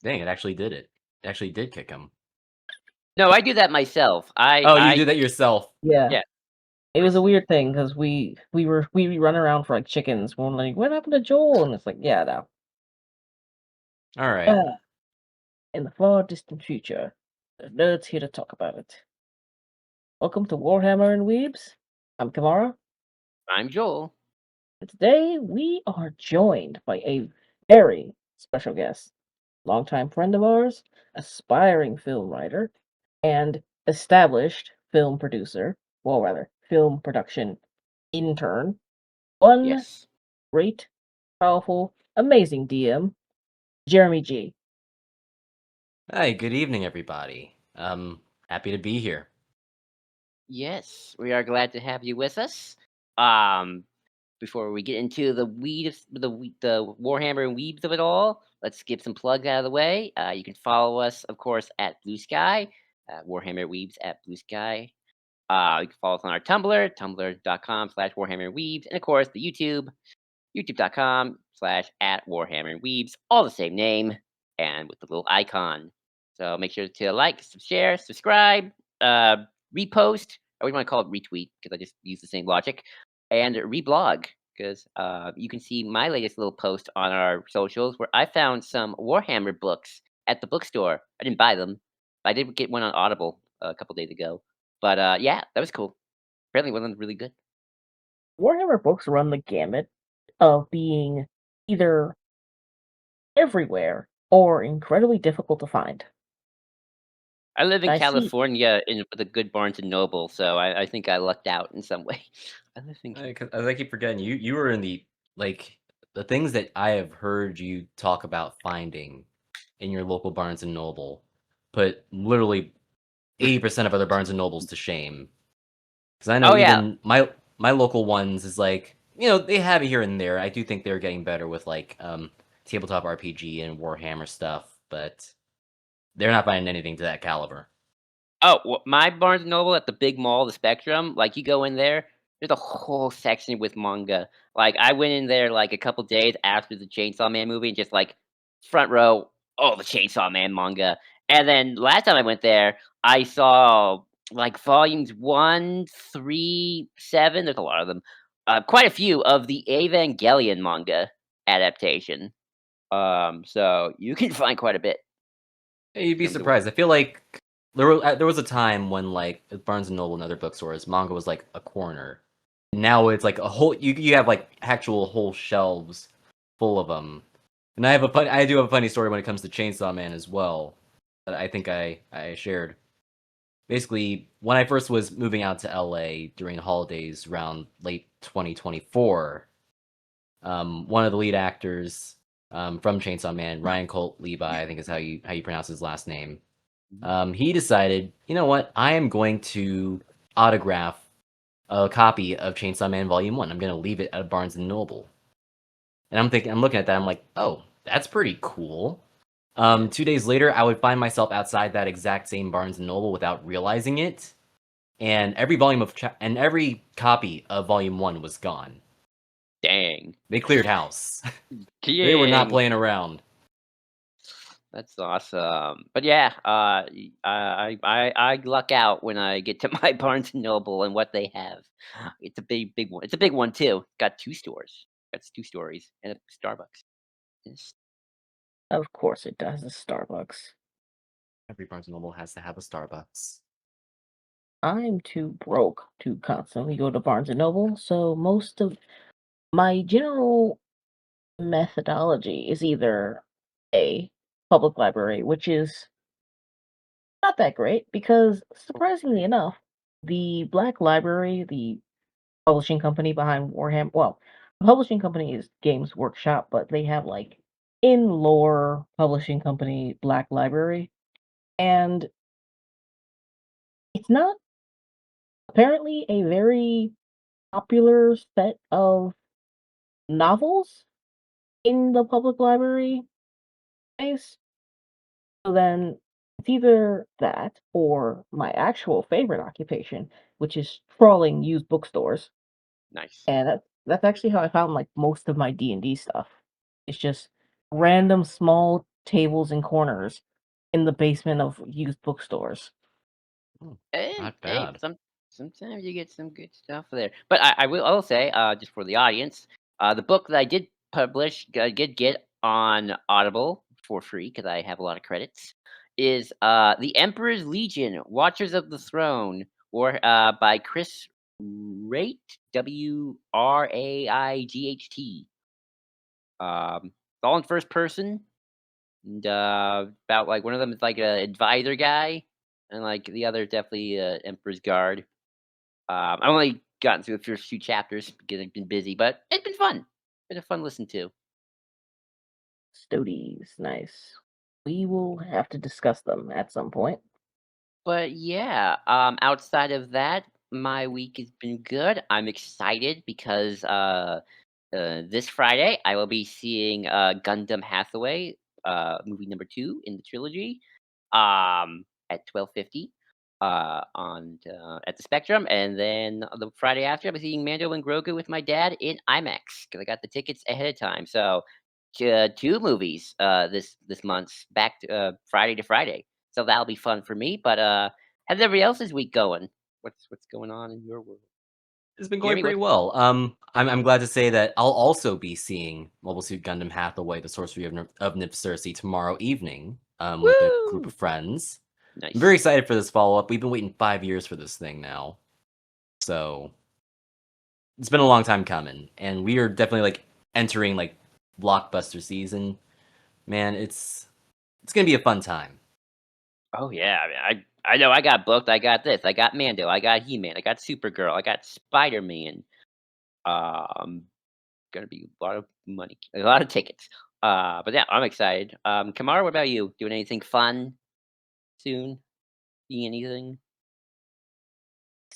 Dang, it actually did it. It actually did kick him. No, I do that myself. Oh, you did that yourself. Yeah. Yeah. It was a weird thing because we run around for like chickens. We're like, what happened to Joel? And it's like, yeah, no. All right. In the far distant future, the nerds here to talk about it. Welcome to Warhammer and Weebs. I'm Kimara, I'm Joel. and today we are joined by a very special guest, longtime friend of ours, aspiring film writer, and established film producer, well, rather, film production intern, one Yes. great, powerful, amazing DM, Jeremy G. Hi, good evening, everybody. Happy to be here. Yes, we are glad to have you with us. Um, Before we get into the the Warhammer and Weebs of it all, let's get some plugs out of the way. You can follow us, of course, at Blue Sky, Warhammer Weebs at Blue Sky. You can follow us on our Tumblr, tumblr.com/WarhammerWeebs, and of course the YouTube, youtube.com/at Warhammer Weebs, all the same name, and with the little icon. So make sure to like, share, subscribe, uh, repost, or we want to call it retweet because I just use the same logic, and reblog because you can see my latest little post on our socials where I found some Warhammer books at the bookstore. I didn't buy them. I did get one on Audible a couple days ago. But yeah, that was cool. Apparently, one of them's really good. Warhammer books run the gamut of being either everywhere or incredibly difficult to find. I live in I see California with a good Barnes and Noble, so I think I lucked out in some way. I live in As I keep forgetting, you were in like the things that I have heard you talk about finding in your local Barnes and Noble put literally 80% of other Barnes and Nobles to shame. Because I know Oh yeah. even my local ones is like, they have it here and there. I do think they're getting better with like tabletop RPG and Warhammer stuff, but they're not finding anything to that caliber. Oh, my Barnes and Noble at the big mall, the Spectrum. Like you go in there, there's a whole section with manga. Like I went in there like a couple days after the Chainsaw Man movie, and just like front row, all the Chainsaw Man manga. And then last time I went there, I saw like volumes 1, 3, 7. There's a lot of them. Quite a few of the Evangelion manga adaptation. So you can find quite a bit Hey, you'd in be terms of surprised. I feel like there was a time when like at Barnes and Noble and other bookstores, manga was like a corner. Now it's like a whole. You have like actual whole shelves full of them. And I do have a funny story when it comes to Chainsaw Man as well that I think I shared. Basically, when I first was moving out to LA during the holidays around late 2024, one of the lead actors from Chainsaw Man, Ryan Colt Levi, I think is how you pronounce his last name. He decided, you know what, I am going to autograph a copy of Chainsaw Man Volume 1. I'm going to leave it at Barnes and Noble. And I'm looking at that, I'm like, oh, that's pretty cool. 2 days later, I would find myself outside that exact same Barnes and Noble without realizing it, and every copy of Volume 1 was gone. dang. They cleared house. They were not Dang. playing around. That's awesome. But yeah, I luck out when I get to my Barnes and Noble and what they have. It's a big one. It's a big one too. Got two stores. That's two stories and a Starbucks. Yes. of course it does, a Starbucks. Every Barnes and Noble has to have a Starbucks. I'm too broke to constantly go to Barnes and Noble, so most of my general methodology is either a public library, which is not that great because surprisingly enough, the Black Library, the publishing company behind Warhammer, well, the publishing company is Games Workshop, but they have like in lore publishing company Black Library, and it's not apparently a very popular set of novels in the public library space. So then it's either that or my actual favorite occupation, which is trawling used bookstores. Nice. And that's actually how I found like most of my D&D stuff. It's just random small tables and corners in the basement of used bookstores. Not Hey, bad. sometimes you get some good stuff there. But I will say, just for the audience, the book that I did publish, did get on Audible for free because I have a lot of credits, is The Emperor's Legion: Watchers of the Throne, or by Chris Raight, Wraight. It's all in first person, and about like one of them is like a advisor guy, and like the other definitely Emperor's Guard. I've only gotten through the first few chapters because I've been busy, but it's been fun. Been a fun listen to. Stodies, nice. We will have to discuss them at some point. But yeah, outside of that, my week has been good. I'm excited because this Friday I will be seeing Gundam Hathaway, movie number 2 in the trilogy, at 12:50 on at the Spectrum, and then the Friday after I'll be seeing Mando and Grogu with my dad in IMAX because I got the tickets ahead of time. So two movies this month, back to Friday to Friday. So that'll be fun for me. But how's everybody else's week going? What's going on in your world? It's been going Jeremy, pretty what's well. I'm glad to say that I'll also be seeing Mobile Suit Gundam Hathaway: The Sorcery of Nip Cersei tomorrow evening, with a group woo? of friends. I'm Nice. very excited for this follow-up. We've been waiting 5 years for this thing now, so it's been a long time coming, and we are definitely like entering like blockbuster season. Man, it's gonna be a fun time. Oh yeah, I mean, I know I got booked. I got this. I got Mando. I got He-Man. I got Supergirl. I got Spider-Man. Um, gonna be a lot of money, a lot of tickets. But yeah, I'm excited. Kamara, what about you? Doing anything fun soon? Seeing anything?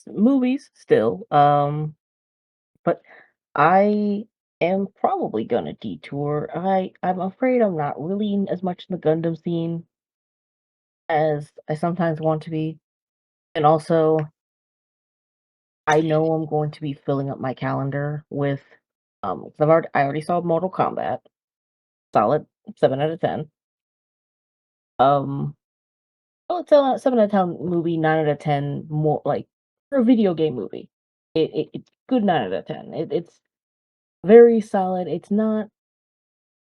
Movies still. But I am probably gonna detour. I'm afraid I'm not really in as much in the Gundam scene as I sometimes want to be. And also, I know I'm going to be filling up my calendar with 'cause I already saw Mortal Kombat, solid 7 out of 10. Um, well, it's a 7 out of 10 movie, 9 out of 10 more like for a video game movie. It's good 9 out of 10. It's very solid. It's not.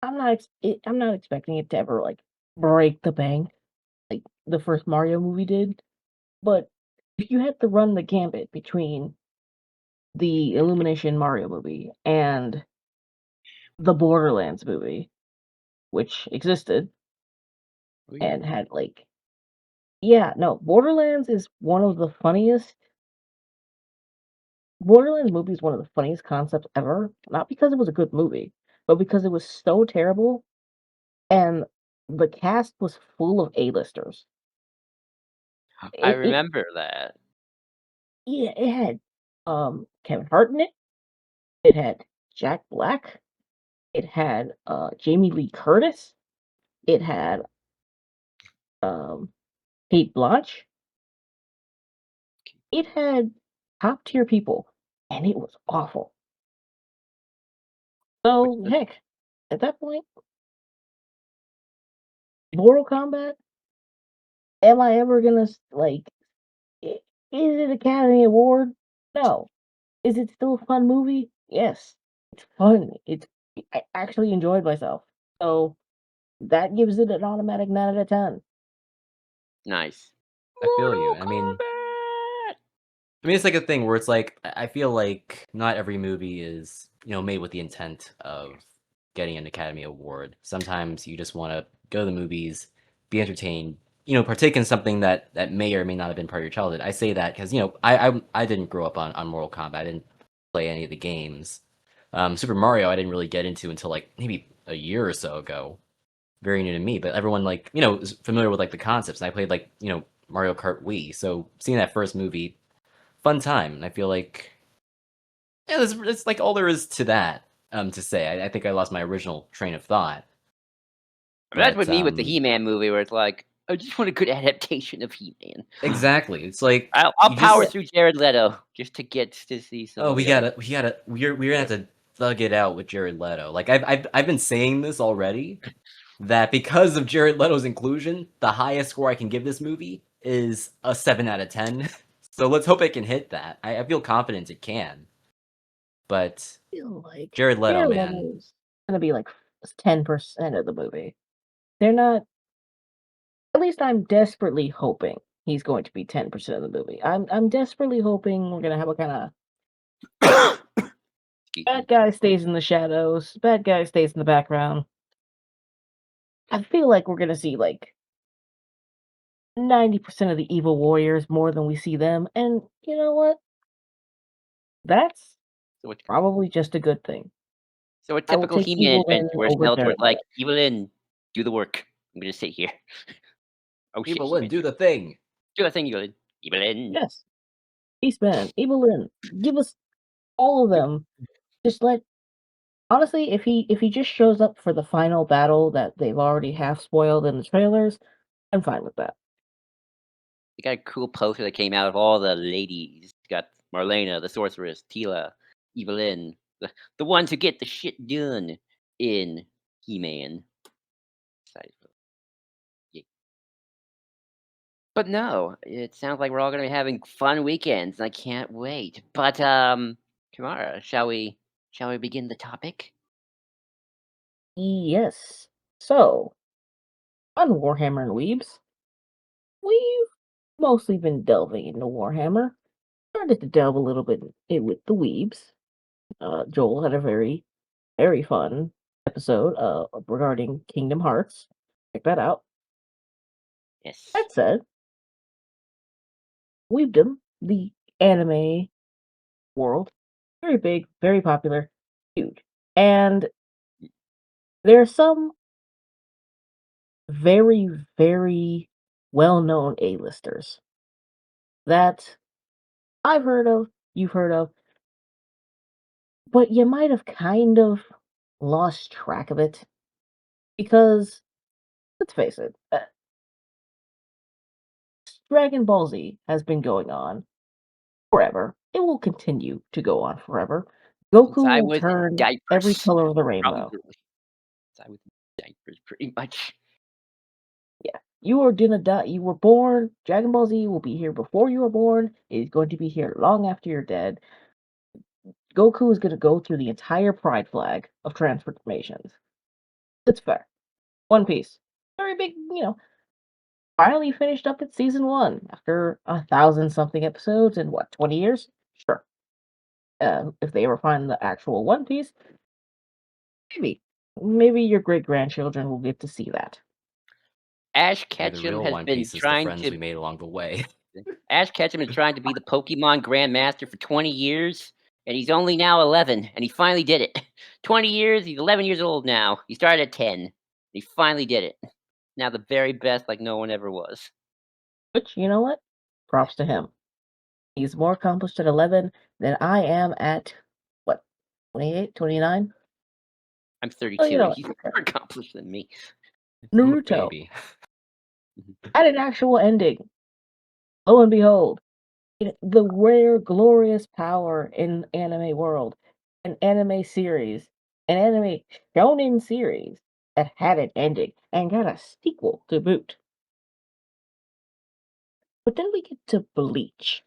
I'm not expecting it to ever like break the bank like the first Mario movie did. But if you had to run the gambit between the Illumination Mario movie and the Borderlands movie, which existed Oh yeah. and had like yeah, no, Borderlands is one of the funniest Borderlands movie is one of the funniest concepts ever, not because it was a good movie, but because it was so terrible and the cast was full of A-listers. I It remember that. yeah, it had Kevin Hart in it. It had Jack Black. It had Jamie Lee Curtis. It had um Kate Blanche. It had top tier people, and it was awful. Which So heck, at that point, Mortal Kombat. Am I ever gonna like? Is it Academy Award? No. Is it still a fun movie? Yes. It's fun. I actually enjoyed myself. So that gives it an automatic 9 out of 10. nice. I feel you. Mortal Kombat. I mean, it's like a thing where it's like I feel like not every movie is made with the intent of getting an Academy Award. Sometimes you just want to go to the movies, be entertained, partake in something that may or may not have been part of your childhood. I say that because I didn't grow up on Mortal Kombat. I didn't play any of the games. Super Mario I didn't really get into until like maybe a year or so ago. Very new to me, but everyone like is familiar with like the concepts. And I played like Mario Kart Wii, so seeing that first movie fun time. And I feel like yeah, that's like all there is to that. To say, I think I lost my original train of thought. I mean, that's But with me with the He-Man movie, where it's like, I just want a good adaptation of He-Man. exactly, it's like I'll you power just Yeah. through Jared Leto just to get to see some oh of the other. we're gonna have to thug it out with Jared Leto. Like I've been saying this already, that because of Jared Leto's inclusion, the highest score I can give this movie is a 7 out of 10. So let's hope it can hit that. I feel confident it can. But I feel like Jared Leto, Jared man. Leto's gonna be like 10% of the movie. They're not. At least I'm desperately hoping he's going to be 10% of the movie. I'm desperately hoping we're gonna have a kind of Excuse bad me. guy stays in the shadows, bad guy stays in the background. I feel like we're gonna see like 90% of the evil warriors more than we see them, and you know what? That's So probably just a good thing. a I will typical take He-Man Evil Lyn adventure where over Skeletor's Jared like, Leto. Evelyn, do the work. I'm gonna sit here. Oh shit, Evil Lyn, He-Man. do the thing. Do the thing, Evelyn. Evelyn. Yes, Beastman, Evil Lyn, give us all of them. Just let honestly, if he just shows up for the final battle that they've already half spoiled in the trailers, I'm fine with that. They got a cool poster that came out of all the ladies. Got Marlena, the sorceress, Tila, Evelyn, the ones who get the shit done in He-Man. Excited for yeah. But no, it sounds like we're all gonna be having fun weekends, and I can't wait. But Kimara, shall we begin the topic? Yes. So, on Warhammer and Weebs, we've mostly been delving into Warhammer. Started to delve a little bit with the Weebs. Joel had a very fun episode regarding Kingdom Hearts. Check that out. Yes. That said, Weebdom, the anime world, very big, very popular, huge. And there are some very well known A-listers that I've heard of, you've heard of, but you might have kind of lost track of it because, let's face it, Dragon Ball Z has been going on forever. It will continue to go on forever. Since Goku I will was in turn every diapers, color of the rainbow. probably. Since I was in diapers, pretty much. Yeah. You are gonna die. You were born. Dragon Ball Z will be here before you were born. It is going to be here long after you're dead. Goku is gonna go through the entire pride flag of transformations. It's fair. One Piece. Very big, finally finished up its season one after 1,000 something episodes in what, 20 years? Sure. If they ever find the actual One Piece, maybe. Maybe your great grandchildren will get to see that. Ash Maybe the Ketchum real has One been Piece is the trying friends to we made along the way. Ash Ketchum is trying to be the Pokemon Grandmaster for 20 years, and he's only now 11, and he finally did it. 20 years, he's 11 years old now. He started at 10. He finally did it. Now the very best, like no one ever was. Which, you know what? Props to him. He's more accomplished at 11 than I am at, what, 28, 29? I'm Oh, you 32, know and what? he's more accomplished than me. I'm a Naruto baby. had an actual ending. Lo and behold, the rare, glorious power in anime world, an anime series, an anime shonen series that had an ending and got a sequel to boot. But then we get to Bleach.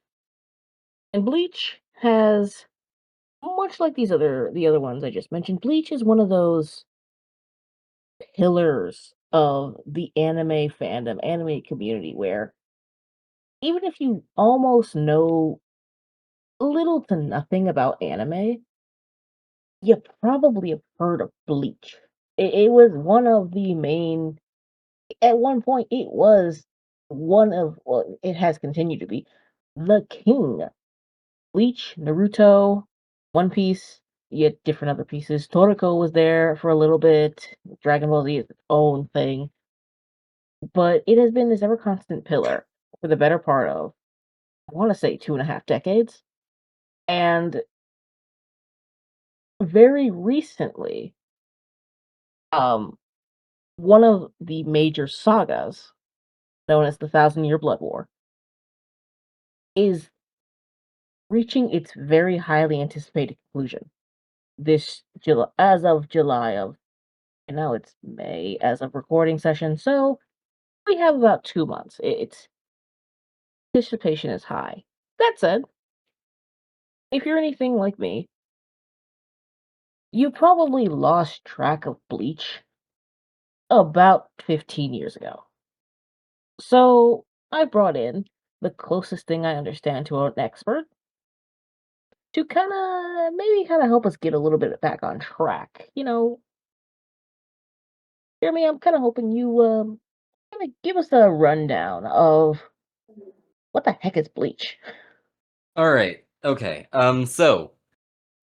And Bleach has, much like the other ones I just mentioned, Bleach is one of those pillars of the anime fandom, anime community, where even if you almost know little to nothing about anime, you probably have heard of Bleach. It was one of the main, at one point, it was one of, well, it has continued to be the king. Bleach, Naruto, One Piece, you had different other pieces. Toriko was there for a little bit. Dragon Ball Z is its own thing. But it has been this ever constant pillar for the better part of, I want to say, 2.5 decades. And very recently, um, one of the major sagas, known as the Thousand Year Blood War, is reaching its very highly anticipated conclusion. This July, as of July of And now it's May as of recording session, so we have about 2 months. It's anticipation is high. That said, if you're anything like me, you probably lost track of Bleach about 15 years ago. So I brought in the closest thing I understand to an expert to maybe help us get a little bit back on track. Jeremy, I'm kind of hoping you kind of give us a rundown of what the heck is Bleach. All right. Okay. So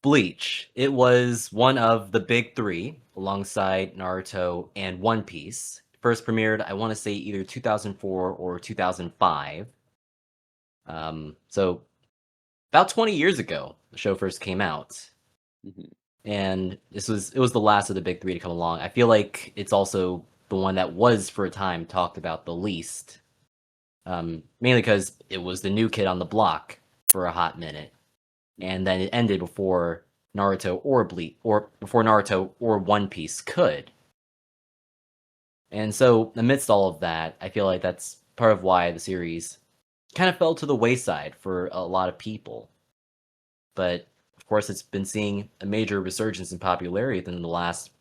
Bleach. It was one of the big three, alongside Naruto and One Piece. First premiered, I want to say either 2004 or 2005. So about 20 years ago, the show first came out, Mhm. and it was the last of the big three to come along. I feel like it's also the one that was for a time talked about the least, mainly because it was the new kid on the block for a hot minute, and then it ended before Naruto or Bleach, or before Naruto or One Piece could. And so, amidst all of that, I feel like that's part of why the series kind of fell to the wayside for a lot of people. But of course, it's been seeing a major resurgence in popularity within the last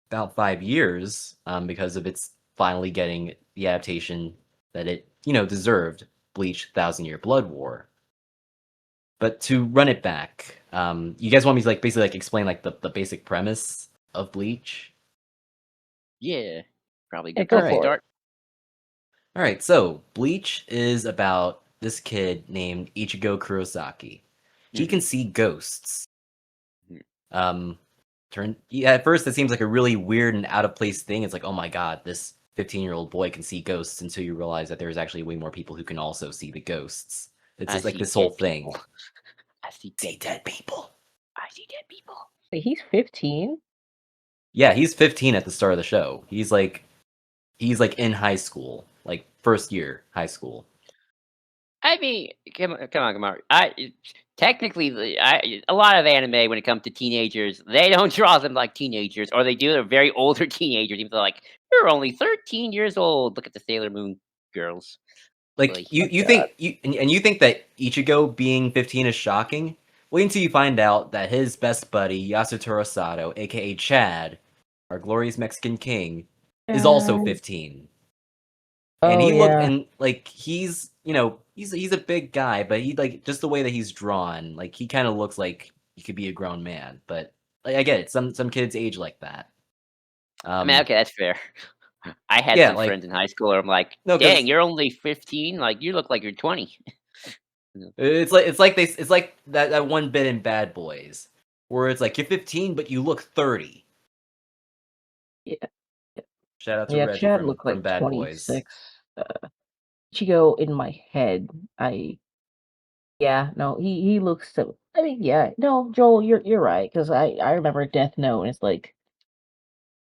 about 5 years, because of its finally getting the adaptation that it deserved, Bleach: Thousand Year Blood War. But to run it back, you guys want me to basically explain the basic premise of Bleach? Yeah, probably a Hey, good go place to Alright. for it. start. Alright, so Bleach is about this kid named Ichigo Kurosaki. He can Mhm. see ghosts. Mhm. Um, yeah, at first it seems like a really weird and out of place thing. It's like, oh my god, this 15-year-old boy can see ghosts, until you realize that there's actually way more people who can also see the ghosts. It's I just like see this whole dead thing. people. I see See dead people. I see dead people. Wait, he's 15? Yeah, he's 15 at the start of the show. He's like in high school, like first year high school. I mean, come on, Kamari. Technically, a lot of anime when it comes to teenagers, they don't draw them like teenagers, or they do. They're very older teenagers. Even though, like, you're only 13 years old. Look at the Sailor Moon girls. Like Like, you, Oh you god. think you think that Ichigo being 15 is shocking? Wait until you find out that his best buddy Yasutaro Sato, aka Chad, our glorious Mexican king, is also Dad. 15. And Oh yeah. he's a big guy, but he just the way that he's drawn, like he kind of looks like he could be a grown man. But like, I get it. Some kids age like that. I mean, Um, okay, that's fair. I had yeah, some like friends in high school where I'm like, no, dang, because you're only 15. Like, you look like you're 20. it's like that one bit in Bad Boys where it's like you're 15 but you look 30. Yeah. Shout out to Yeah, Reggie Chad from looked like Bad Boys. 26. Ichigo in my head. Yeah, no, he looks so. I mean, yeah, no, Joel, you're right, because I remember Death Note. And it's like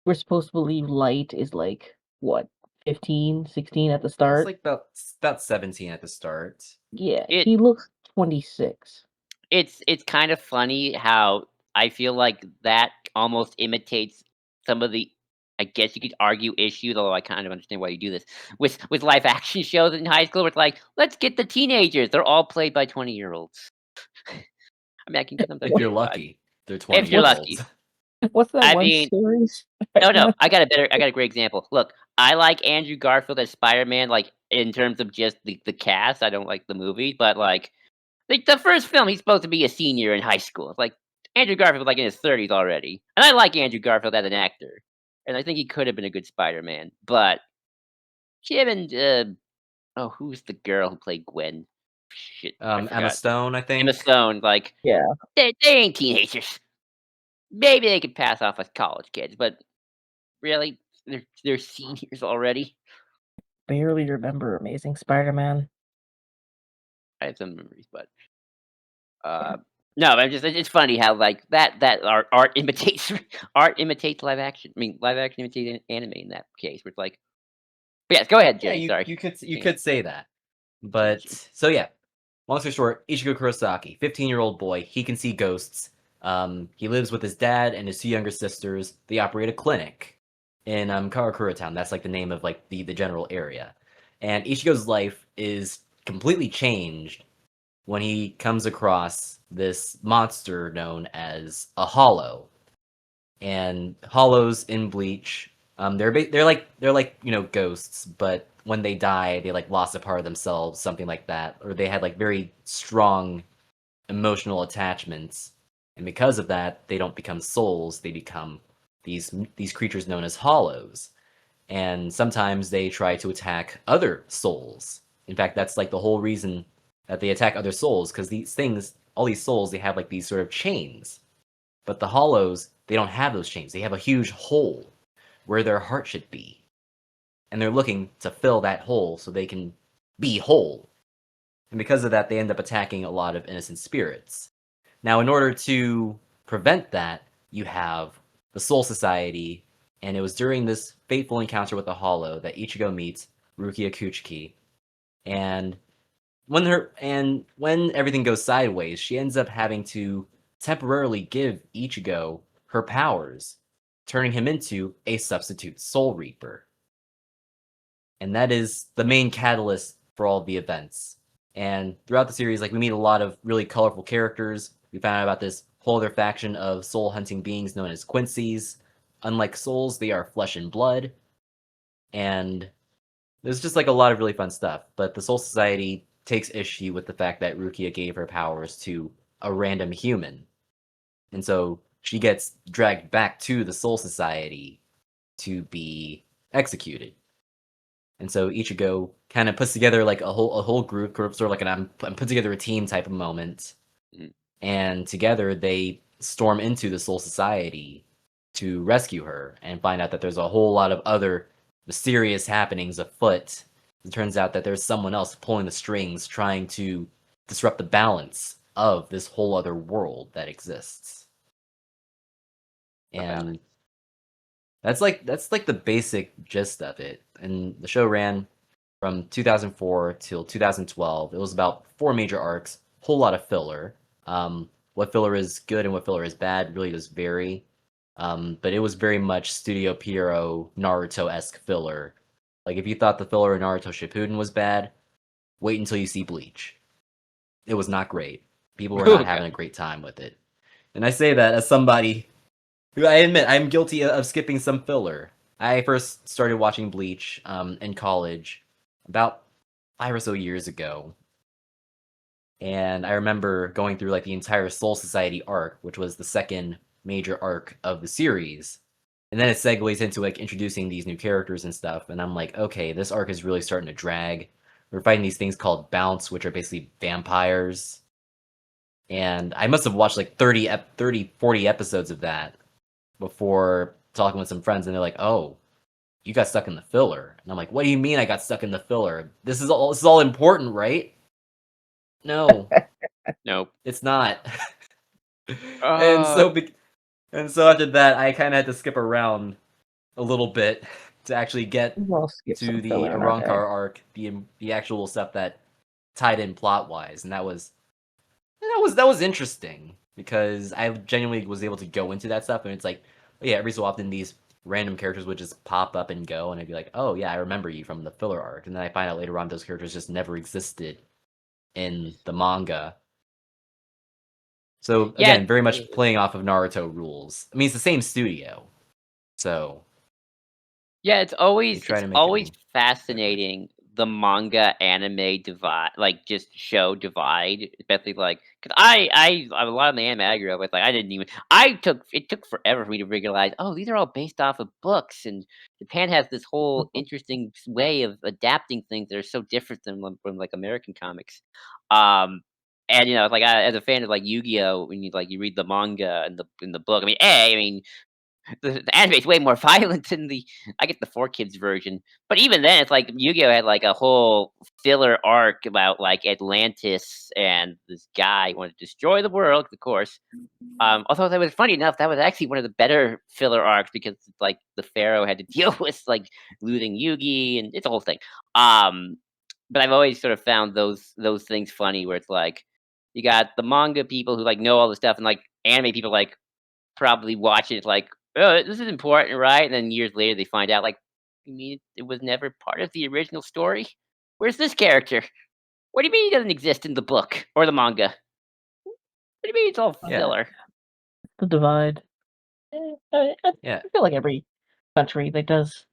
we're supposed to believe Light is like what, 15, 16 at the It's start. like about 17 at the start. Yeah, It he looks 26. it's kind of funny how I feel like that almost imitates some of the, I guess you could argue, issues, although I kind of understand why you do this, with live action shows in high school where it's like, let's get the teenagers. They're all played by 20-year-olds. I mean, I can sometimes If What, you're see why. lucky, they're 20 If you're year what's lucky. olds. what's that I one mean, series? no, no, I got a great example. Look, I like Andrew Garfield as Spider-Man, like, in terms of just the cast. I don't like the movie, but, like, the first film, he's supposed to be a senior in high school. It's like, Andrew Garfield, like, in his 30s already. And I like Andrew Garfield as an actor. And I think he could have been a good Spider-Man. But given, oh, who's the girl who played Gwen? Shit, I Emma forgot. Stone, I Emma think. Stone, like, Yeah, they ain't teenagers. Maybe they could pass off as college kids, but really? They're seniors already? barely remember Amazing Spider-Man. I have some memories, but Yeah, Uh, no, I'm just, it's funny how, like, that art imitates art imitates live action. I mean, live action imitates anime in that case, where it's like, but yes, go ahead, Yeah, Jerry. Sorry, you Tan- could say that. But tangent. so yeah, long story short, Ichigo Kurosaki, 15-year-old boy, he can see ghosts. He lives with his dad and his two younger sisters. They operate a clinic in Karakura Town. That's like the name of like the general area. And Ichigo's life is completely changed when he comes across this monster known as a hollow. And hollows in Bleach, they're like ghosts, but when they die, they like lost a part of themselves, something like that, or they had like very strong emotional attachments, and because of that, they don't become souls; they become these creatures known as hollows. And sometimes they try to attack other souls. In fact, that's like the whole reason that they attack other souls, because these things, all these souls, they have like these sort of chains. But the hollows, they don't have those chains. They have a huge hole where their heart should be. And they're looking to fill that hole so they can be whole. And because of that, they end up attacking a lot of innocent spirits. Now, in order to prevent that, you have the Soul Society, and it was during this fateful encounter with the Hollow that Ichigo meets Rukia Kuchiki. And when everything goes sideways, she ends up having to temporarily give Ichigo her powers, turning him into a substitute Soul Reaper. And that is the main catalyst for all the events. And throughout the series, like we meet a lot of really colorful characters. We found out about this whole other faction of soul hunting beings known as Quincy's. Unlike souls, they are flesh and blood. And there's just like a lot of really fun stuff. But the Soul Society takes issue with the fact that Rukia gave her powers to a random human. And so she gets dragged back to the Soul Society to be executed. And so Ichigo kind of puts together like a whole group, sort of like an I'm put together a team type of moment. Mhm. And together they storm into the Soul Society to rescue her and find out that there's a whole lot of other mysterious happenings afoot. It turns out that there's someone else pulling the strings, trying to disrupt the balance of this whole other world that exists. And that's like the basic gist of it. And the show ran from 2004 till 2012. It was about 4 major arcs, whole lot of filler. What filler is good and what filler is bad really does vary. But it was very much Studio Pierrot Naruto-esque filler. Like if you thought the filler in Naruto Shippuden was bad, wait until you see Bleach. It was not great. People were not Okay. having a great time with it. And I say that as somebody who, I admit, I'm guilty of skipping some filler. I first started watching Bleach in college about 5 or so years ago. And I remember going through like the entire Soul Society arc, which was the second major arc of the series. And then it segues into like introducing these new characters and stuff. And I'm like, okay, this arc is really starting to drag. We're fighting these things called Bounce, which are basically vampires. And I must have watched like 40 episodes of that before talking with some friends. And they're like, oh, you got stuck in the filler. And I'm like, what do you mean I got stuck in the filler? This is all important, right? No, Nope. it's not. and Uh, so and so after that, I kind of had to skip around a little bit to actually get We've all skipped to some the filler in our day. Arrancar arc, the actual stuff that tied in plot wise, and that was interesting because I genuinely was able to go into that stuff, and it's like, yeah, every so often these random characters would just pop up and go, and I'd be like, oh yeah, I remember you from the filler arc, and then I find out later on those characters just never existed in the manga. So yeah, again, very much playing off of Naruto rules. I mean, it's the same studio, so yeah. It's they always try it's to make always them different. fascinating the manga anime divide, like just show divide, especially like because a lot of the anime I grew up with, like I didn't even it took forever for me to realize, oh, these are all based off of books, and Japan has this whole interesting way of adapting things that are so different than from like American comics. Um, and like as a fan of like Yu-Gi-Oh, when you read the manga and the book, I mean the anime is way more violent than the I get the 4 Kids version, but even then, it's like Yu-Gi-Oh had like a whole filler arc about like Atlantis and this guy wanted to destroy the world, of course. Although that was funny enough, that was actually one of the better filler arcs because like the Pharaoh had to deal with like losing Yugi and it's a whole thing. Um, but I've always sort of found those things funny where it's like you got the manga people who like know all the stuff and like anime people like probably watch it like, oh, this is important, right? And then years later they find out like, you mean it was never part of the original story? Where's this character? What do you mean he doesn't exist in the book or the manga? What do you mean it's all Yeah. filler? The divide. I Yeah. feel like every country that does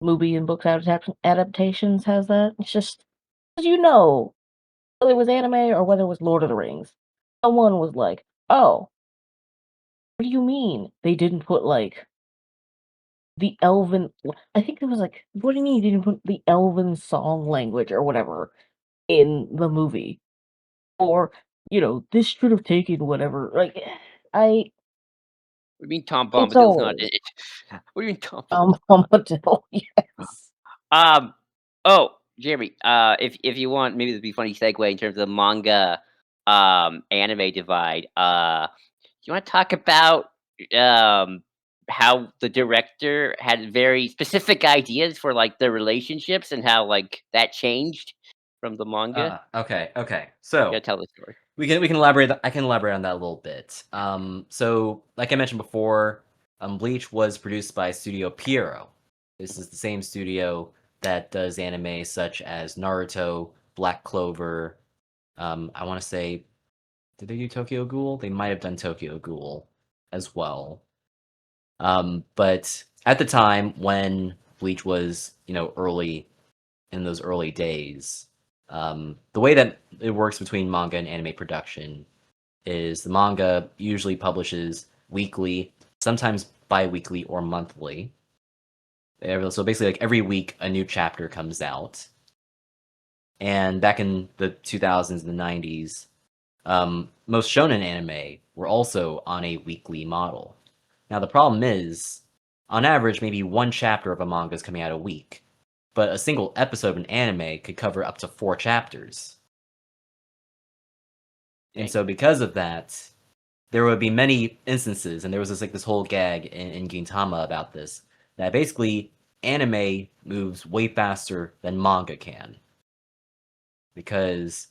movie and books adaptations has that. It's just, 'cause whether it was anime or whether it was Lord of the Rings, someone was like, "Oh, what do you mean they didn't put like the elven?" I think it was like, "What do you mean you didn't put the elven song language or whatever in the movie?" Or this should have taken whatever. Like, I What do you mean Tom it's Bombadil's not in always it? What do you mean Tom Bombadil? Bombadil. Yes. Um. Oh, Jeremy. If you want, maybe this would be a funny segue in terms of manga, anime divide. You want to talk about um how the director had very specific ideas for like the relationships and how like that changed from the manga? Okay. You So gotta tell the story. we can elaborate. I can elaborate on that a little bit. So like I mentioned before, Bleach was produced by Studio Pierrot. This is the same studio that does anime such as Naruto, Black Clover. I want to say, did they do Tokyo Ghoul? They might have done Tokyo Ghoul as well. But at the time when Bleach was, early in those early days, the way that it works between manga and anime production is the manga usually publishes weekly, sometimes bi-weekly or monthly. So basically, like every week, a new chapter comes out. And back in the 2000s and the 90s, most shonen anime were also on a weekly model. Now, the problem is, on average, maybe one chapter of a manga is coming out a week, but a single episode of an anime could cover up to 4 chapters. And Dang. so, because of that, there would be many instances, and there was this whole gag in Gintama about this, that basically anime moves way faster than manga can. Because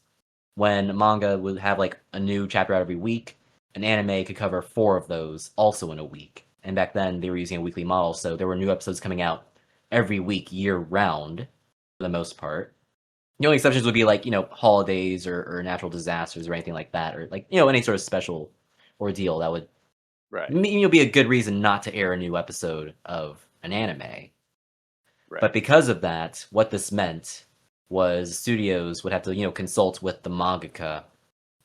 when manga would have like a new chapter out every week, an anime could cover 4 of those also in a week. And back then they were using a weekly model, so there were new episodes coming out every week year round for the most part. The only exceptions would be like, holidays or natural disasters or anything like that, or like, any sort of special ordeal that would Right. be a good reason not to air a new episode of an anime. Right. But because of that, what this meant was studios would have to, consult with the mangaka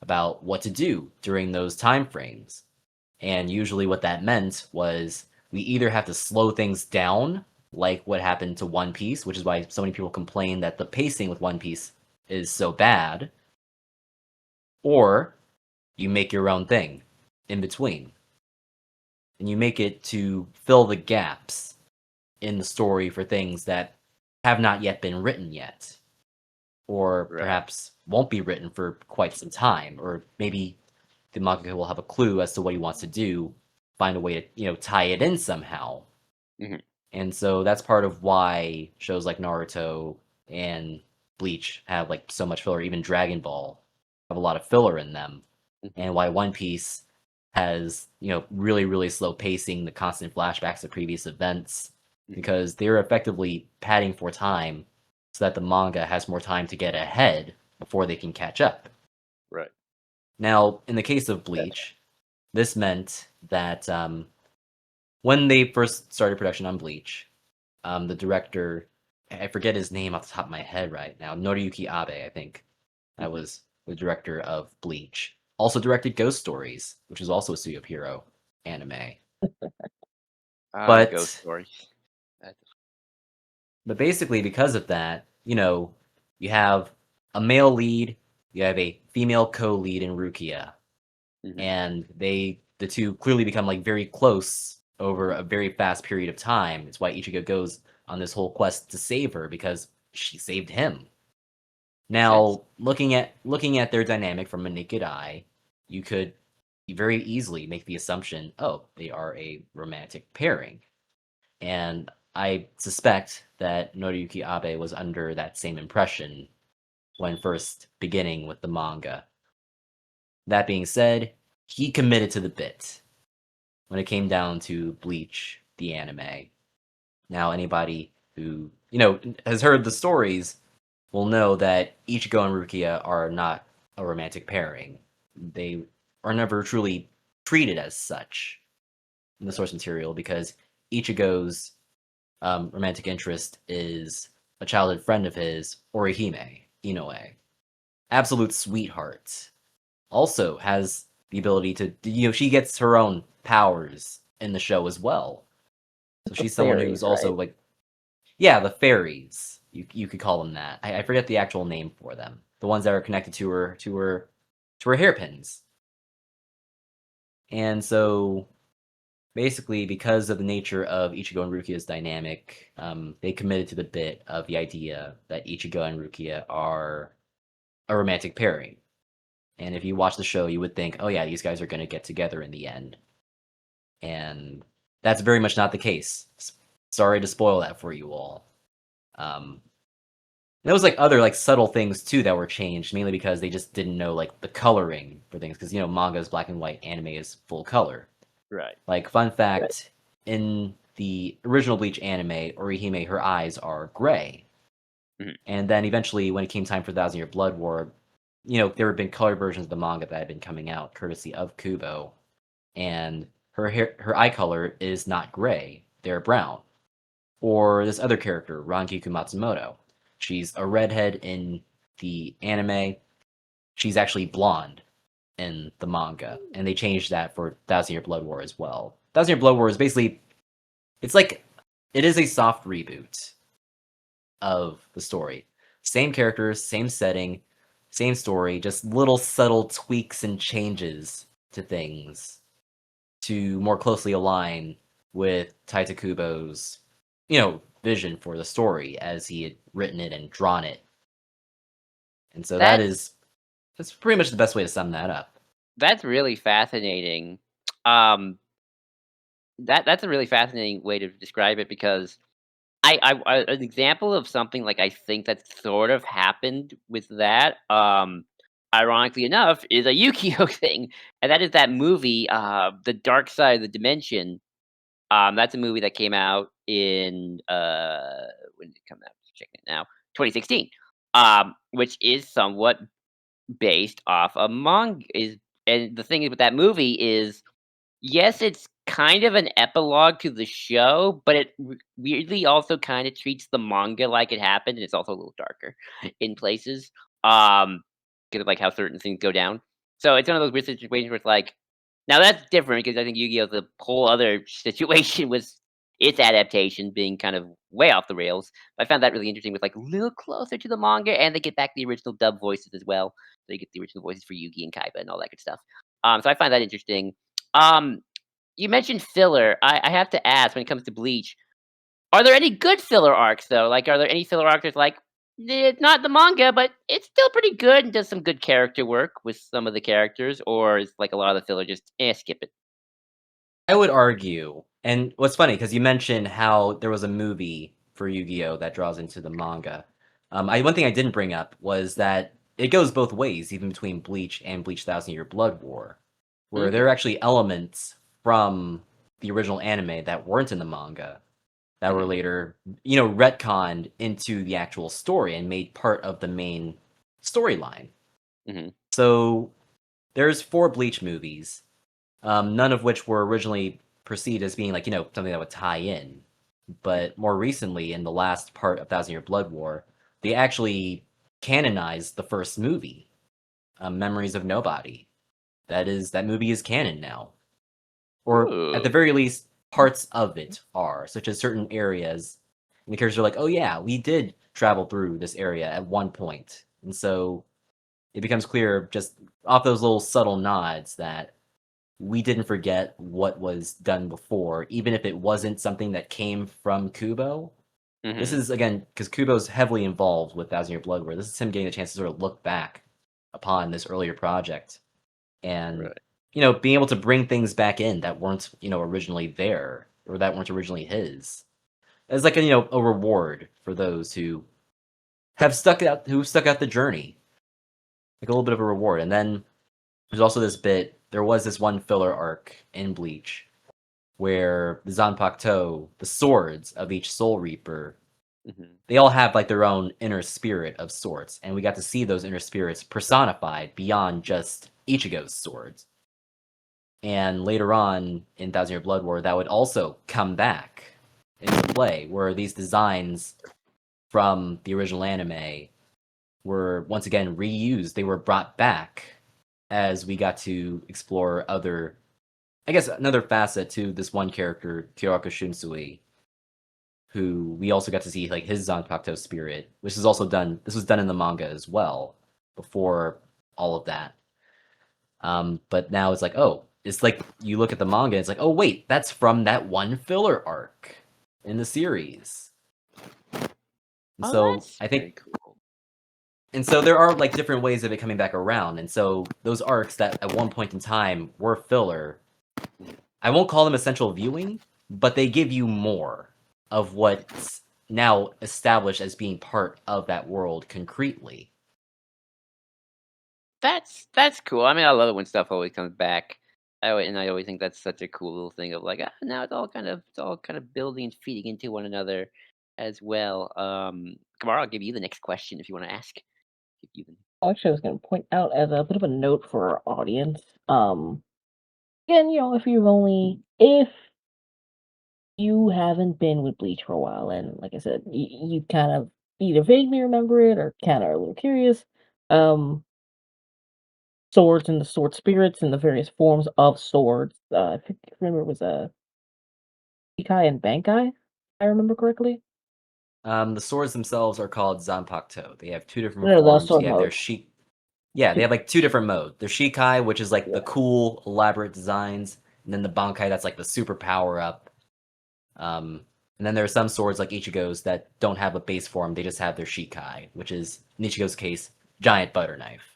about what to do during those time frames. And usually what that meant was we either have to slow things down, like what happened to One Piece, which is why so many people complain that the pacing with One Piece is so bad, or you make your own thing in between. And you make it to fill the gaps in the story for things that have not yet been written yet, or Right. perhaps won't be written for quite some time, or maybe the mangaka will have a clue as to what he wants to do, find a way to tie it in somehow. Mhm. And so that's part of why shows like Naruto and Bleach have like so much filler. Even Dragon Ball have a lot of filler in them, Mhm. and why One Piece has really really slow pacing, the constant flashbacks of previous events, Mhm. because they're effectively padding for time so that the manga has more time to get ahead before they can catch up. Right. Now, in the case of Bleach, this meant that when they first started production on Bleach, the director, I forget his name off the top of my head right now, Noriyuki Abe, I think, that Mhm. was the director of Bleach. Also directed Ghost Stories, which is also a Studio Hero anime. Ghost But story. That's but basically because of that, you have a male lead, you have a female co-lead in Rukia, Mhm. and the two clearly become like very close over a very fast period of time. It's why Ichigo goes on this whole quest to save her, because she saved him. sense. Now, looking at their dynamic from a naked eye, you could very easily make the assumption, oh, they are a romantic pairing. And I suspect that Noriyuki Abe was under that same impression when first beginning with the manga. That being said, he committed to the bit when it came down to Bleach, the anime. Now, anybody who, has heard the stories will know that Ichigo and Rukia are not a romantic pairing. They are never truly treated as such in the source material because Ichigo's romantic interest is a childhood friend of his, Orihime, Inoue. Absolute sweetheart. Also has the ability to, she gets her own powers in the show as well. So The she's someone fairies, who's also right? yeah, the fairies. You could call them that. I forget the actual name for them. The ones that are connected to her hairpins. And so basically, because of the nature of Ichigo and Rukia's dynamic, they committed to the bit of the idea that Ichigo and Rukia are a romantic pairing. And if you watch the show, you would think, oh yeah, these guys are going to get together in the end. And that's very much not the case. Sorry to spoil that for you all. There was other subtle things too that were changed, mainly because they just didn't know the coloring for things, because manga is black and white, anime is full color. Right. Fun fact, in the original Bleach anime, Orihime, her eyes are gray. Mhm. And then eventually, when it came time for Thousand Year Blood War, there had been color versions of the manga that had been coming out, courtesy of Kubo. And her eye color is not gray, they're brown. Or this other character, Rangiku Matsumoto. She's a redhead in the anime. She's actually blonde in the manga, and they changed that for Thousand Year Blood War as well. Thousand Year Blood War is basically, it is a soft reboot of the story. Same characters, same setting, same story, just little subtle tweaks and changes to things to more closely align with Taita Kubo's, vision for the story as he had written it and drawn it. And so That's that's pretty much the best way to sum that up. that's really fascinating. Um, that's a really fascinating way to describe it because an example of something like I think that sort of happened with that, ironically enough, is a Yu-Gi-Oh thing, and that is that movie, The Dark Side of the Dimension. That's a movie that came out in when did it come out? Just checking it now, 2016. Which is somewhat based off a manga. Is and the thing is with that movie is yes, it's kind of an epilogue to the show, but it weirdly also kind of treats the manga like it happened, and it's also a little darker in places. Because of how certain things go down. So it's one of those weird situations where it's now that's different because I think Yu-Gi-Oh! The whole other situation was its adaptation being kind of way off the rails. I found that really interesting with a little closer to the manga, and they get back the original dub voices as well. So you get the original voices for Yugi and Kaiba and all that good stuff. So I find that interesting. Um, you mentioned filler. I have to ask when it comes to Bleach, are there any good filler arcs though? Are there any filler arcs that's it's not the manga, but it's still pretty good and does some good character work with some of the characters, or is a lot of the filler just skip it? I would argue, and what's funny, because you mentioned how there was a movie for Yu-Gi-Oh! That draws into the manga. One thing I didn't bring up was that it goes both ways, even between Bleach and Bleach Thousand Year Blood War, where there Okay. are actually elements from the original anime that weren't in the manga that were Mhm. later, retconned into the actual story and made part of the main storyline. Mhm. So there's 4 Bleach movies, none of which were originally perceived as being something that would tie in. But more recently, in the last part of Thousand Year Blood War, they actually canonized the first movie, Memories of Nobody. That movie is canon now, or at the Ooh. very least, parts of it are, such as certain areas. And the characters are like, "Oh yeah, we did travel through this area at one point," and so it becomes clear just off those little subtle nods that we didn't forget what was done before, even if it wasn't something that came from Kubo. This Mhm. is, again, because Kubo's heavily involved with Thousand Year Blood War. This is him getting a chance to sort of look back upon this earlier project and, Right. being able to bring things back in that weren't, originally there or that weren't originally his. As a reward for those who stuck out the journey. Like a little bit of a reward. And then there's also this bit. There was this one filler arc in Bleach where the Zanpakuto, the swords of each Soul Reaper, they all have like their own inner spirit of sorts, and we got to see those inner spirits personified beyond just Ichigo's swords. And later on in Thousand Year Blood War, that would also come back into play, where these designs from the original anime were once again reused. They were brought back as we got to explore other, I guess, another facet to this one character, Kyoraku Shunsui, who we also got to see like his Zanpakuto spirit, which is also done. This was done in the manga as well before all of that. But now it's like, oh, it's like you look at the manga, it's like, oh wait, that's from that one filler arc in the series. And so that's I think, very cool. and so there are like different ways of it coming back around. And so those arcs that at one point in time were filler, I won't call them essential viewing, but they give you more of what's now established as being part of that world concretely. That's cool. I mean, I love it when stuff always comes back. I always think that's such a cool little thing of like, now it's all kind of building and feeding into one another as well. Kamara, I'll give you the next question if you want to ask. Give you the- Actually, I was going to point out as a bit of a note for our audience. Again, if you haven't been with Bleach for a while, and like I said, you kind of either vaguely remember it or kind of are a little curious. Um, Swords and the sword spirits and the various forms of swords. I think I remember it was a Ikai and Bankai. If I remember correctly. The swords themselves are called Zanpakuto. They have two different No, the forms. sword You have their mode. Yeah, they Two. have like two different modes. Their Shikai, which is like Yeah. the cool, elaborate designs, and then the Bankai, that's like the super power up. And then there are some swords like Ichigo's that don't have a base form; they just have their Shikai, which is in Ichigo's case, giant butter knife.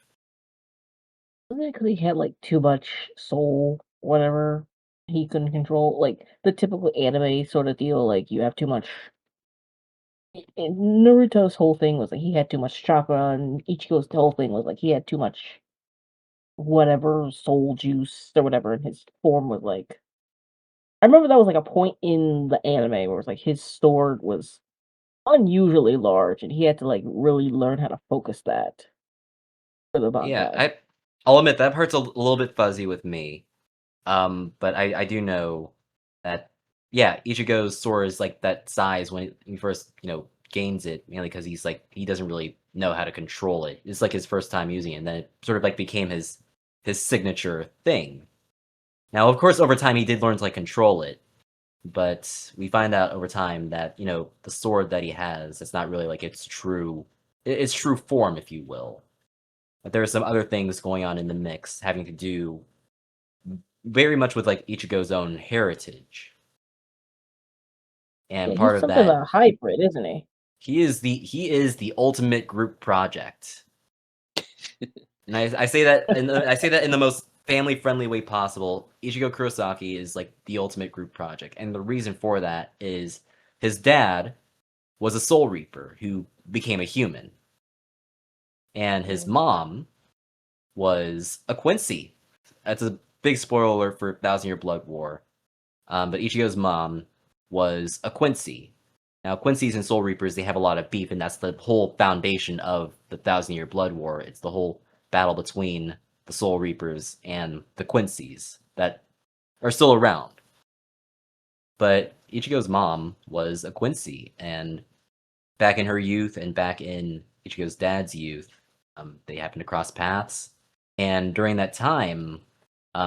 Wasn't it because he had like too much soul, whatever he couldn't control, like the typical anime sort of deal. Like you have too much. Naruto's whole thing was like he had too much chakra, and Ichigo's whole thing was like he had too much whatever soul juice or whatever, and his form was like. I remember that was like a point in the anime where it was like his sword was unusually large, and he had to like really learn how to focus that for the Yeah, Bankai. I'll admit that part's a little bit fuzzy with me. But I do know that yeah, Ichigo's sword is like that size when he first gains it, mainly because he's like he doesn't really know how to control it. It's like his first time using it, and then it sort of like became his signature thing. Now, of course, over time he did learn to like control it, but we find out over time that the sword that he has, it's not really like its true form, if you will. But there are some other things going on in the mix having to do very much with like Ichigo's own heritage. And Yeah, part he's of something of that, a hybrid, isn't he? he is the ultimate group project. And I say that in the most family friendly way possible. Ichigo Kurosaki is like the ultimate group project. And the reason for that is his dad was a soul reaper who became a human. And his Mm. mom was a Quincy. That's a big spoiler alert for Thousand Year Blood War. But Ichigo's mom was a Quincy. Now, Quincy's and Soul Reapers, they have a lot of beef, and that's the whole foundation of the Thousand Year Blood War. It's the whole battle between the Soul Reapers and the Quincy's that are still around. But Ichigo's mom was a Quincy, and back in her youth and back in Ichigo's dad's youth, they happened to cross paths. And during that time,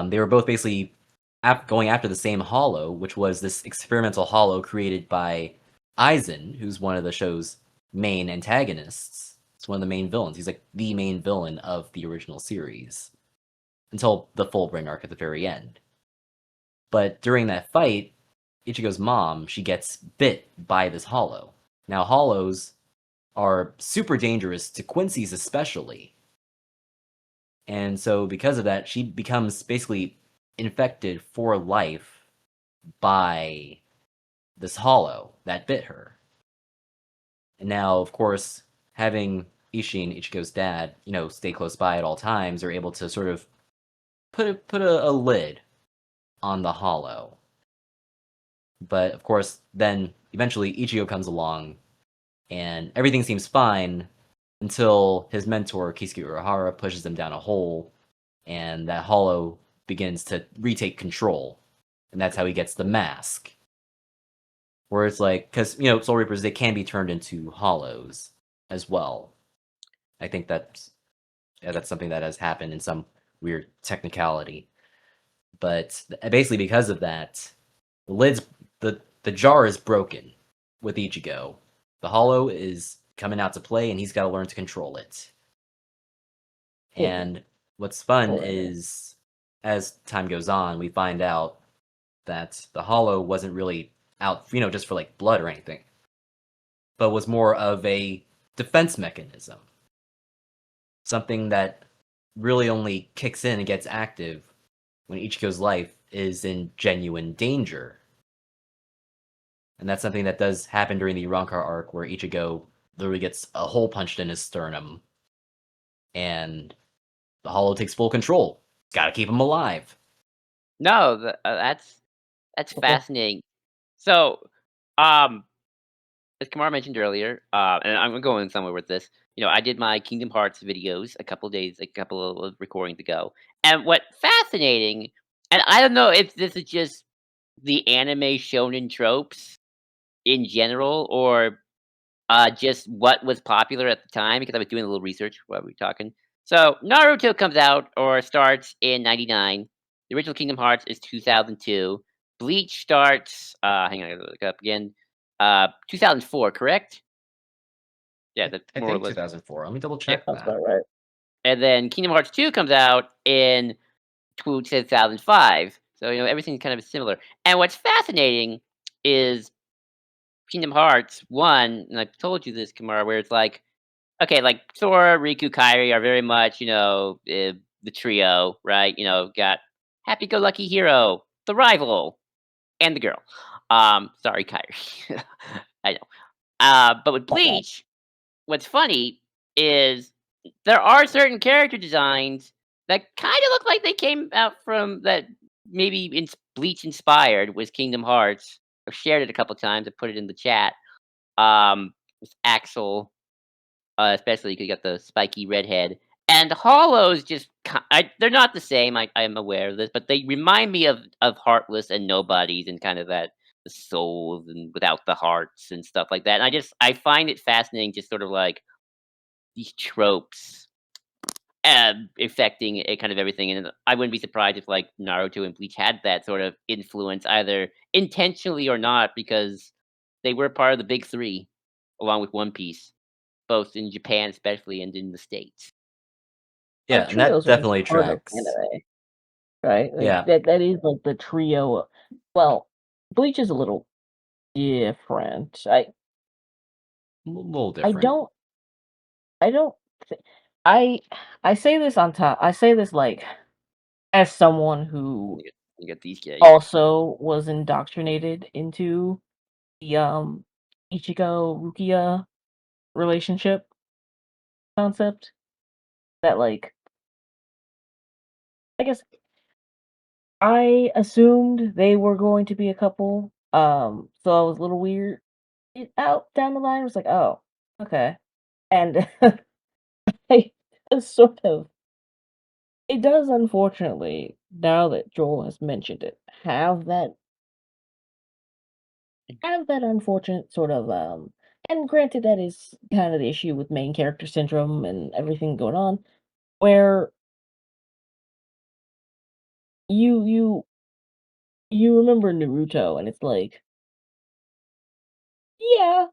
they were both basically going after the same hollow, which was this experimental hollow created by Aizen, who's one of the show's main antagonists. It's one of the main villains. He's like the main villain of the original series until the full brain arc at the very end. But during that fight, Ichigo's mom, she gets bit by this hollow. Now, hollows are super dangerous to Quincy's especially. And so because of that, she becomes basically infected for life by this hollow that bit her. And now, of course, having Ishin, Ichigo's dad, stay close by at all times, are able to sort of put a lid on the hollow. But of course, then eventually Ichigo comes along, and everything seems fine until his mentor Kisuke Urahara pushes him down a hole, and that hollow begins to retake control, and that's how he gets the mask. Where it's like, because Soul Reapers, they can be turned into hollows as well. I think that's something that has happened in some weird technicality. But basically, because of that, the lid's the jar is broken with Ichigo. The hollow is coming out to play, and he's got to learn to control it. Yeah. And what's fun Alright. is, as time goes on, we find out that the hollow wasn't really out, just for like blood or anything, but was more of a defense mechanism. Something that really only kicks in and gets active when Ichigo's life is in genuine danger. And that's something that does happen during the Rankar arc, where Ichigo literally gets a hole punched in his sternum, and the hollow takes full control. Gotta keep him alive. No, that's fascinating. So, um, as Kamar mentioned earlier, and I'm going somewhere with this. I did my Kingdom Hearts videos a couple of recordings ago, and what fascinating, and I don't know if this is just the anime shonen tropes in general, or just what was popular at the time, because I was doing a little research while we were talking. So Naruto comes out or starts in '99. The original Kingdom Hearts is 2002. Bleach starts. Hang on, I gotta look it up again. 2004, correct? Yeah, that's I more or think less. 2004. Let me double Yep. check Sounds that. about right. And then Kingdom Hearts 2 comes out in 2005. So everything's kind of similar. And what's fascinating is Kingdom Hearts 1, and I've told you this, Kamara, where it's like, okay, like Sora, Riku, Kairi are very much, the trio, right? Got happy-go-lucky hero, the rival, and the girl. Sorry, Kairi. I know. But with My bad. Bleach, what's funny is there are certain character designs that kind of look like they came out from that, maybe Bleach inspired with Kingdom Hearts. I've shared it a couple times. I put it in the chat. With Axel, especially because you got the spiky redhead. And Hollows just they're not the same. I'm aware of this, but they remind me of Heartless and Nobodies, and kind of that the souls and without the hearts and stuff like that. And I find it fascinating, just sort of like these tropes affecting kind of everything. And I wouldn't be surprised if like Naruto and Bleach had that sort of influence, either intentionally or not, because they were part of the big three, along with One Piece, both in Japan especially and in the States. Yeah, and that Trios are just definitely part of tracks. anime, right? Like Yeah, that is like the trio. Well, Bleach is a little different. a little I different. don't I don't thi I I say this on top. I say this like as someone who You get these guys. also was indoctrinated into the Ichigo Rukia relationship concept, that like I guess I assumed they were going to be a couple. So I was a little weird. Out down the line, I was like, oh, okay. And I sort of, it does, unfortunately, now that Joel has mentioned it, have that unfortunate sort of and granted that is kind of the issue with main character syndrome and everything going on, where you you you remember Naruto and it's like, yeah,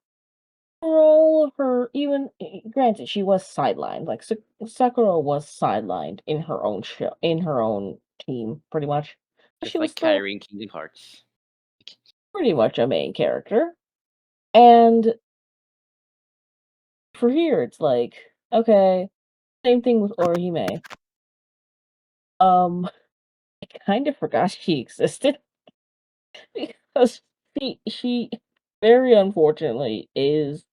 for all of her, even granted, she was sidelined. Like Sakura was sidelined in her own show, in her own team, pretty much. But Just she was like still Kyrie in Kingdom Hearts. pretty much a main character. And for here, it's like, okay, same thing with Orihime. Um, I kind of forgot she existed because she very unfortunately is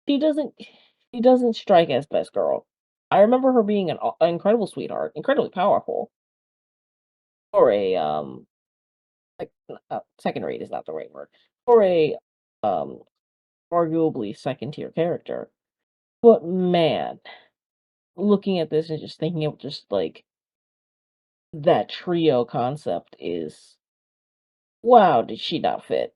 she doesn't strike as best girl. I remember her being an incredible sweetheart, incredibly powerful for a like second rate is not the right word for a um arguably second tier character. But man, looking at this and just thinking of just like that trio concept is wow, did she not fit?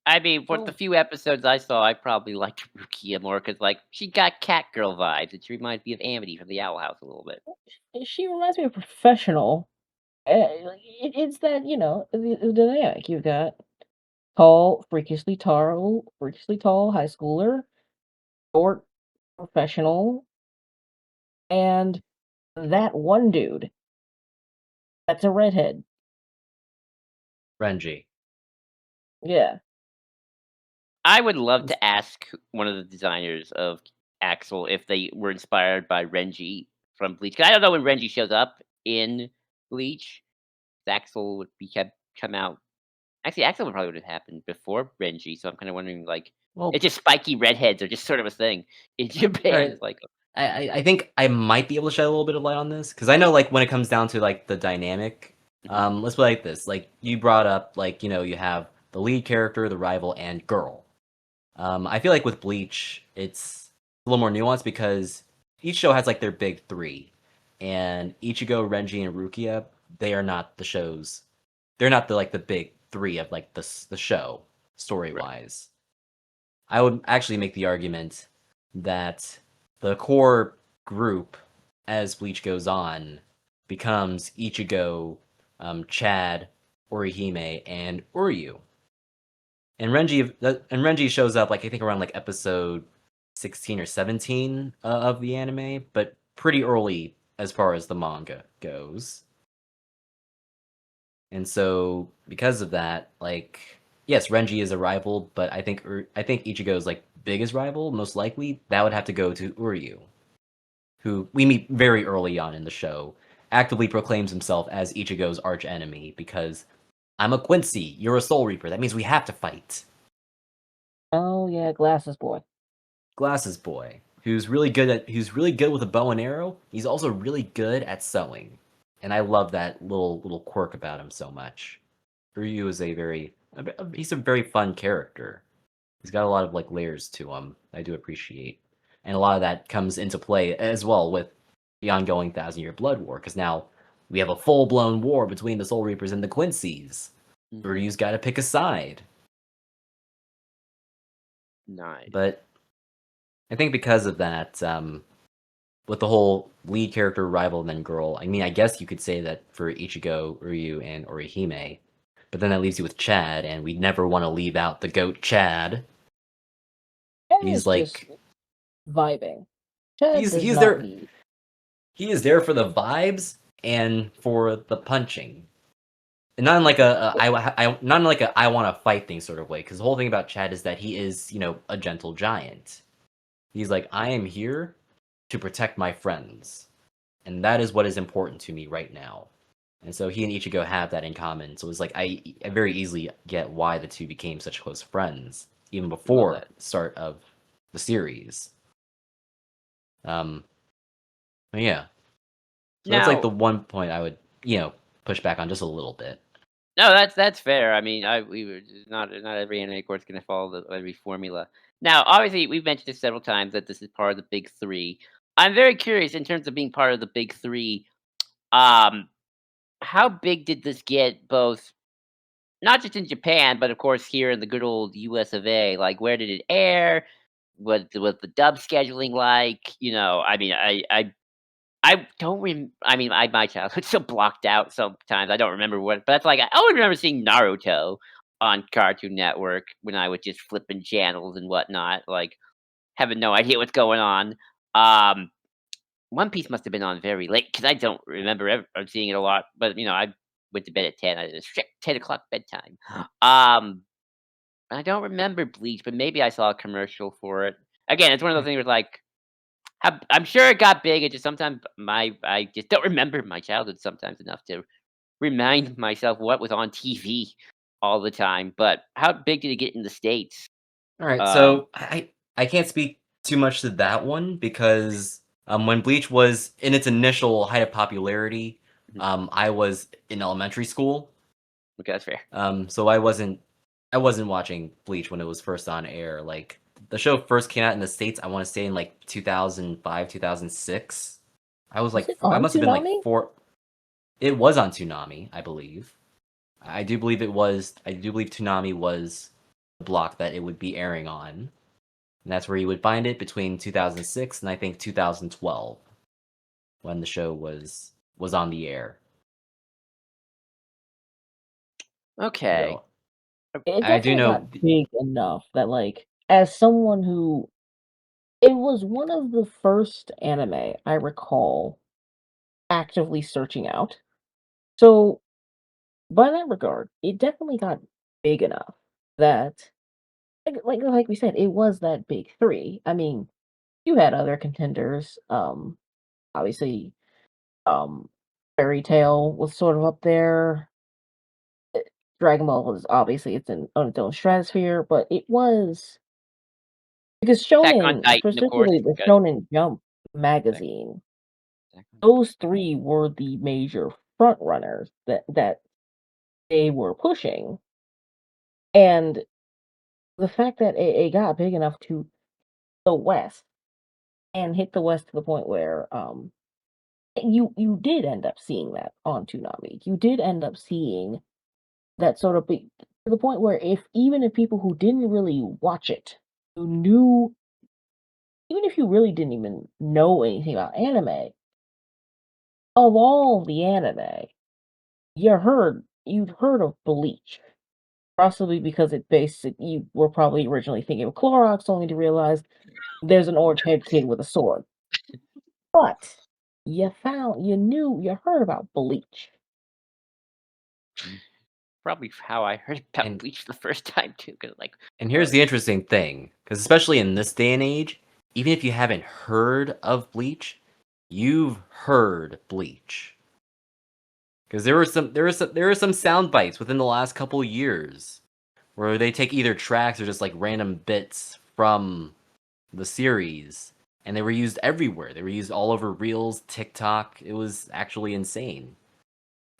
I mean, for the Well, few episodes I saw, I probably liked Rukia more because, like, she got cat girl vibes, and she reminds me of Amity from the Owl House a little bit. She reminds me of Professional. It's that the dynamic you've got tall, freakishly tall high schooler, short professional, and that one dude that's a redhead. Renji. Yeah. I would love to ask one of the designers of Axel if they were inspired by Renji from Bleach. 'Cause I don't know when Renji shows up in Bleach. Axel would be kept come out. Actually, Axel would probably would have happened before Renji. So I'm kind of wondering, like, Well, it's just spiky redheads are just sort of a thing in all Japan. right. It's like, I think I might be able to shed a little bit of light on this because I know like when it comes down to like the dynamic, mhm, let's put it like this: like you brought up, like you have the lead character, the rival, and girl. I feel like with Bleach, it's a little more nuanced because each show has like their big three, and Ichigo, Renji, and Rukia, they are not the show's. They're not the big three of like the show story right. wise. I would actually make the argument that the core group, as Bleach goes on, becomes Ichigo, Chad, Orihime, and Uryu. And Renji shows up like I think around like episode 16 or 17 of the anime, but pretty early as far as the manga goes. And so because of that, like yes, Renji is a rival, but I think Ichigo's like biggest rival, most likely, that would have to go to Uryu, who we meet very early on in the show, actively proclaims himself as Ichigo's arch enemy because I'm a Quincy, you're a Soul Reaper. That means we have to fight. Oh yeah, Glasses Boy. Glasses Boy, who's really good with a bow and arrow. He's also really good at sewing, and I love that little quirk about him so much. Ryu is he's a very fun character. He's got a lot of like layers to him. I do appreciate, and a lot of that comes into play as well with the ongoing Thousand Year Blood War, because now we have a full blown war between the Soul Reapers and the Quincy's. Mhm. Ryu's got to pick a side, Nice. but I think because of that, with the whole lead character rival and then girl, I mean, I guess you could say that for Ichigo, Ryu, and Orihime, but then that leaves you with Chad, and we never want to leave out the goat Chad. Chad He's is just like vibing. Chad he's does he's not there need. he is there for the vibes and for the punching. And not in like not in like a I want to fight thing sort of way, because the whole thing about Chad is that he is, a gentle giant. He's like, I am here to protect my friends, and that is what is important to me right now. And so he and Ichigo have that in common. So it's like I very easily get why the two became such close friends even Love before that. the start of the series. Um, but yeah, so that's like the Now, one point I would push back on just a little bit. no, that's fair. I mean, I we were just not every anime course gonna follow every formula. Now, obviously, we've mentioned this several times that this is part of the big three. I'm very curious in terms of being part of the big three. Um, how big did this get, both not just in Japan, but of course here in the good old U.S. of A. Like, where did it air? What the dub scheduling like? I mean, I don't I mean, my childhood's so blocked out sometimes, I don't remember what, but that's like, I always remember seeing Naruto on Cartoon Network when I was just flipping channels and whatnot, like, having no idea what's going on. Um, One Piece must have been on very late because I don't remember ever seeing it a lot, but, I went to bed at 10, I had a strict 10 o'clock bedtime. Um, I don't remember Bleach, but maybe I saw a commercial for it. Again, it's one of those things where, like, I'm sure it got big. It just sometimes I just don't remember my childhood sometimes enough to remind myself what was on TV all the time. But how big did it get in the States? All right, Um, so I can't speak too much to that one because when Bleach was in its initial height of popularity, I was in elementary school. Okay, that's fair. So I wasn't watching Bleach when it was first on air. Like the show first came out in the States, I want to say in like 2005, 2006. I was Was like it I on must have been like Toonami? 4. It was on Toonami, I believe. I do believe it was. I do believe Toonami was the block that it would be airing on, and that's where you would find it between 2006 and I think 2012 when the show was on the air. Okay. So It I do definitely know. got big enough that, like, as someone who it was one of the first anime I recall actively searching out. So, by that regard, it definitely got big enough that, like we said, it was that big three. I mean, you had other contenders. Obviously, um, Fairy Tail was sort of up there. Dragon Ball was obviously it's in on its own stratosphere, but it was because Attack on Shonen, Titan, of course. specifically the Got Shonen Jump Attack magazine, on those three were the major front runners that they were pushing, and the fact that it got big enough to the West and hit the West to the point where you did end up seeing that on Toonami. You did end up seeing that sort of big to the point where even if people who didn't really watch it, who knew even if you really didn't even know anything about anime, of all the anime, you'd heard of Bleach. Possibly because you were probably originally thinking of Clorox, only to realize there's an orange head kid with a sword. But you heard about Bleach. Probably how I heard about and Bleach the first time too. Cause like, and here's the interesting thing, because especially in this day and age, even if you haven't heard of Bleach, you've heard Bleach. Because there were some sound bites within the last couple years where they take either tracks or just like random bits from the series, and they were used everywhere. They were used all over Reels, TikTok. It was actually insane.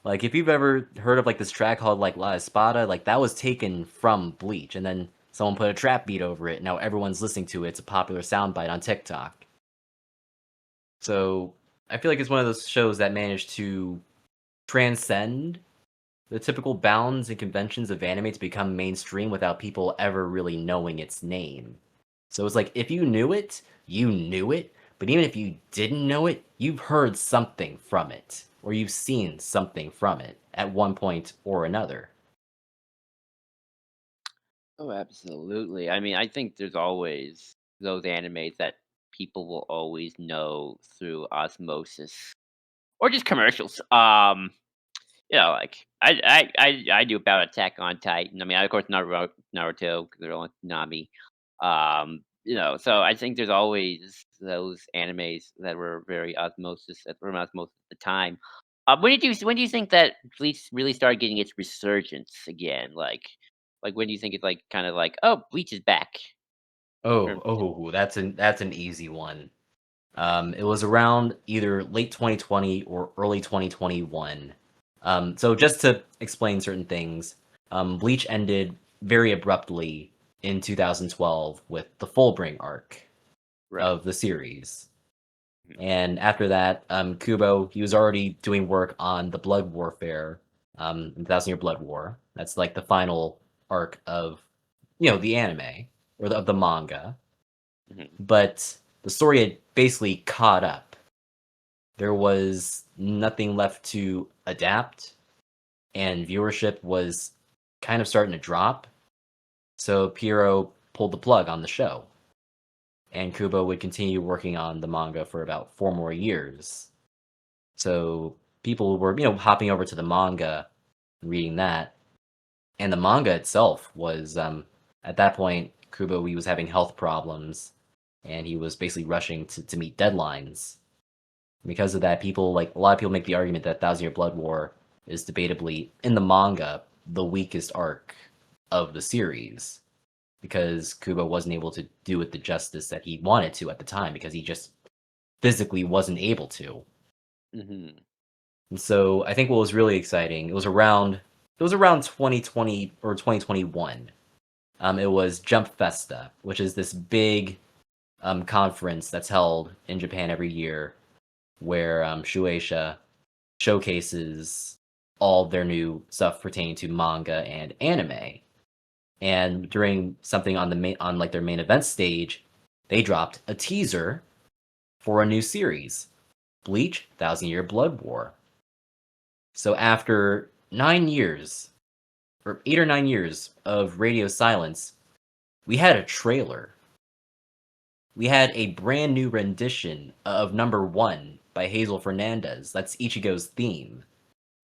Like if you've ever heard of like this track called like La Espada, like that was taken from Bleach, and then someone put a trap beat over it. Now everyone's listening to it. It's a popular soundbite on TikTok. So I feel like it's one of those shows that managed to transcend the typical bounds and conventions of anime to become mainstream without people ever really knowing its name. So it's like if you knew it, you knew it, but even if you didn't know it, you've heard something from it, or you've seen something from it at one point or another. oh, absolutely. I mean, I think there's always those animes that people will always know through osmosis or just commercials. Like I do about Attack on Titan. I mean, of course, Naruto, because they're on Nami. So I think there's always those animes that were very osmosis from osmosis at the time. When do you think that Bleach really started getting its resurgence again? Like when do you think it's like kind of like, oh, Bleach is back? That's an easy one. It was around either late 2020 or early 2021. So just to explain certain things, Bleach ended very abruptly in 2012 with the Fullbring arc Right. of the series. Mhm. And after that, Kubo, he was already doing work on the Blood Warfare, the Thousand Year Blood War. That's like the final arc of, the anime or of the manga. Mhm. But the story had basically caught up. There was nothing left to adapt, and viewership was kind of starting to drop. So Piero pulled the plug on the show, and Kubo would continue working on the manga for about 4 more years. So people were, hopping over to the manga, reading that, and the manga itself was, at that point, Kubo he was having health problems, and he was basically rushing to meet deadlines. Because of that, a lot of people make the argument that Thousand Year Blood War is debatably in the manga the weakest arc of the series. because Kubo wasn't able to do it the justice that he wanted to at the time because he just physically wasn't able to. Mm-hmm. And so I think what was really exciting, it was around 2020 or 2021. It was Jump Festa, which is this big conference that's held in Japan every year, where Shueisha showcases all their new stuff pertaining to manga and anime. And during something on like their main event stage, they dropped a teaser for a new series, Bleach: Thousand Year Blood War. So after 9 years, or 8 or 9 years of radio silence, we had a trailer. We had a brand new rendition of Number One by Hazel Fernandez. That's Ichigo's theme.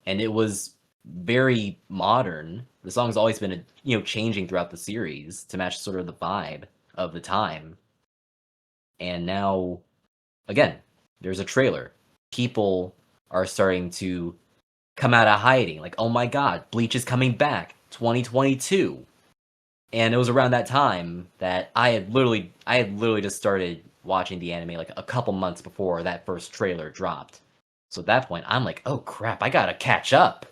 And it was very modern. The song's always been, changing throughout the series to match sort of the vibe of the time. And now, again, there's a trailer. People are starting to come out of hiding. Like, oh my god, Bleach is coming back, 2022. And it was around that time that I had literally just started watching the anime like a couple months before that first trailer dropped. So at that point, I'm like, oh crap, I gotta catch up.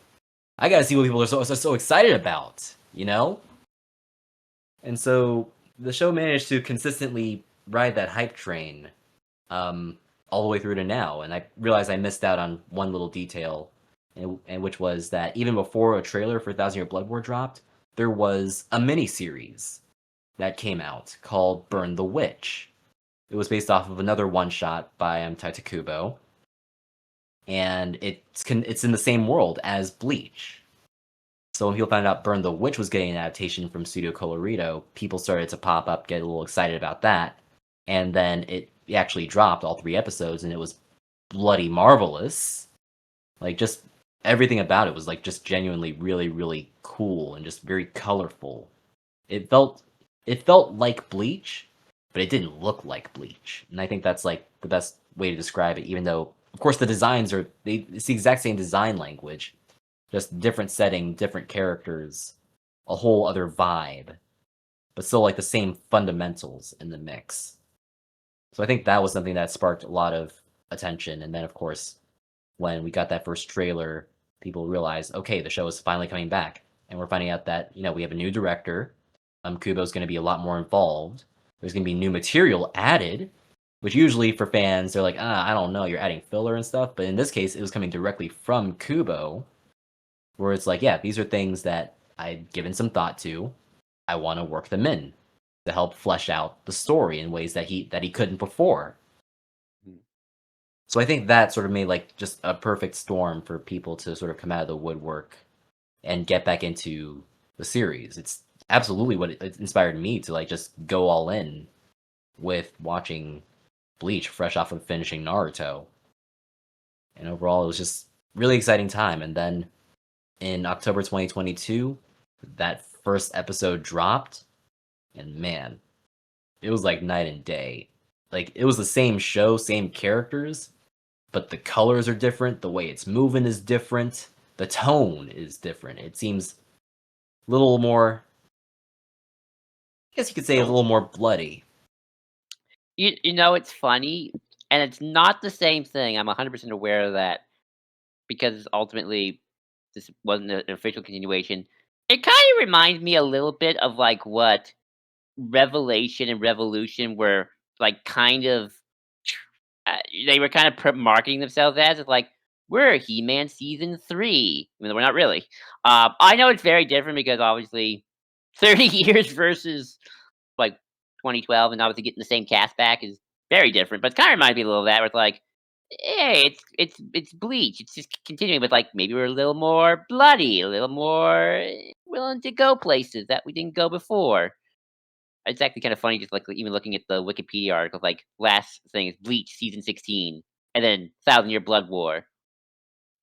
I gotta see what people are so excited about, you know? And so the show managed to consistently ride that hype train all the way through to now. And I realized I missed out on one little detail, and which was that even before a trailer for Thousand Year Blood War dropped, there was a mini series that came out called Burn the Witch. It was based off of another one shot by Taita Kubo, and it's in the same world as Bleach. So when people found out Burn the Witch was getting an adaptation from Studio Colorido, people started to pop up, get a little excited about that, and then it actually dropped all 3 episodes, and it was bloody marvelous. Like, just everything about it was like just genuinely really, really cool and just very colorful. It felt like Bleach, but it didn't look like Bleach. And I think that's like the best way to describe it, even though of course the designs it's the exact same design language, just different setting, different characters, a whole other vibe, but still like the same fundamentals in the mix. So I think that was something that sparked a lot of attention. And then of course, when we got that first trailer, people realized, okay, the show is finally coming back. And we're finding out that, we have a new director. Kubo's going to be a lot more involved. There's going to be new material added, which usually for fans, they're like, I don't know, you're adding filler and stuff. But in this case, it was coming directly from Kubo, where it's like, yeah, these are things that I'd given some thought to. I want to work them in to help flesh out the story in ways that he couldn't before. So I think that sort of made like just a perfect storm for people to sort of come out of the woodwork and get back into the series. It's absolutely what it inspired me to like just go all in with watching Bleach fresh off of finishing Naruto. And overall, it was just really exciting time. And then in October 2022, that first episode dropped, and man, it was like night and day. Like, it was the same show, same characters, but the colors are different, the way it's moving is different, the tone is different. It seems a little more, I guess you could say a little more bloody. It's funny, and it's not the same thing. I'm 100% aware of that because ultimately this wasn't an official continuation. It kind of reminds me a little bit of like what Revelation and Revolution were like kind of they were kind of marketing themselves as it's like we're He-Man season 3, even though we're not really. I know it's very different because obviously 30 years versus like 2012, and obviously getting the same cast back is very different. But it kind of reminds me a little of that, where it's like, hey, it's Bleach. It's just continuing, but like maybe we're a little more bloody, a little more willing to go places that we didn't go before. It's actually kind of funny, just like even looking at the Wikipedia article. Like last thing is Bleach season 16, and then Thousand Year Blood War.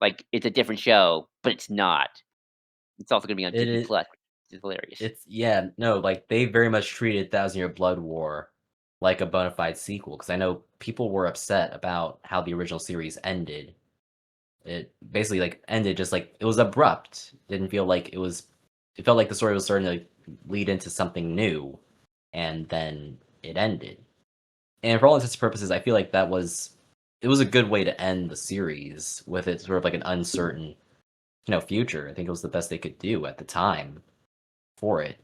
Like it's a different show, but it's not. It's also going to be on It Disney is, Plus, which is hilarious. yeah, no, like they very much treated Thousand Year Blood War like a bona fide sequel, because I know people were upset about how the original series ended. It basically like ended just like it was abrupt. Didn't feel like it was. It felt like the story was starting to lead into something new, and then it ended. And for all intents and purposes, I feel like it was a good way to end the series with it sort of like an uncertain, future. I think it was the best they could do at the time for it,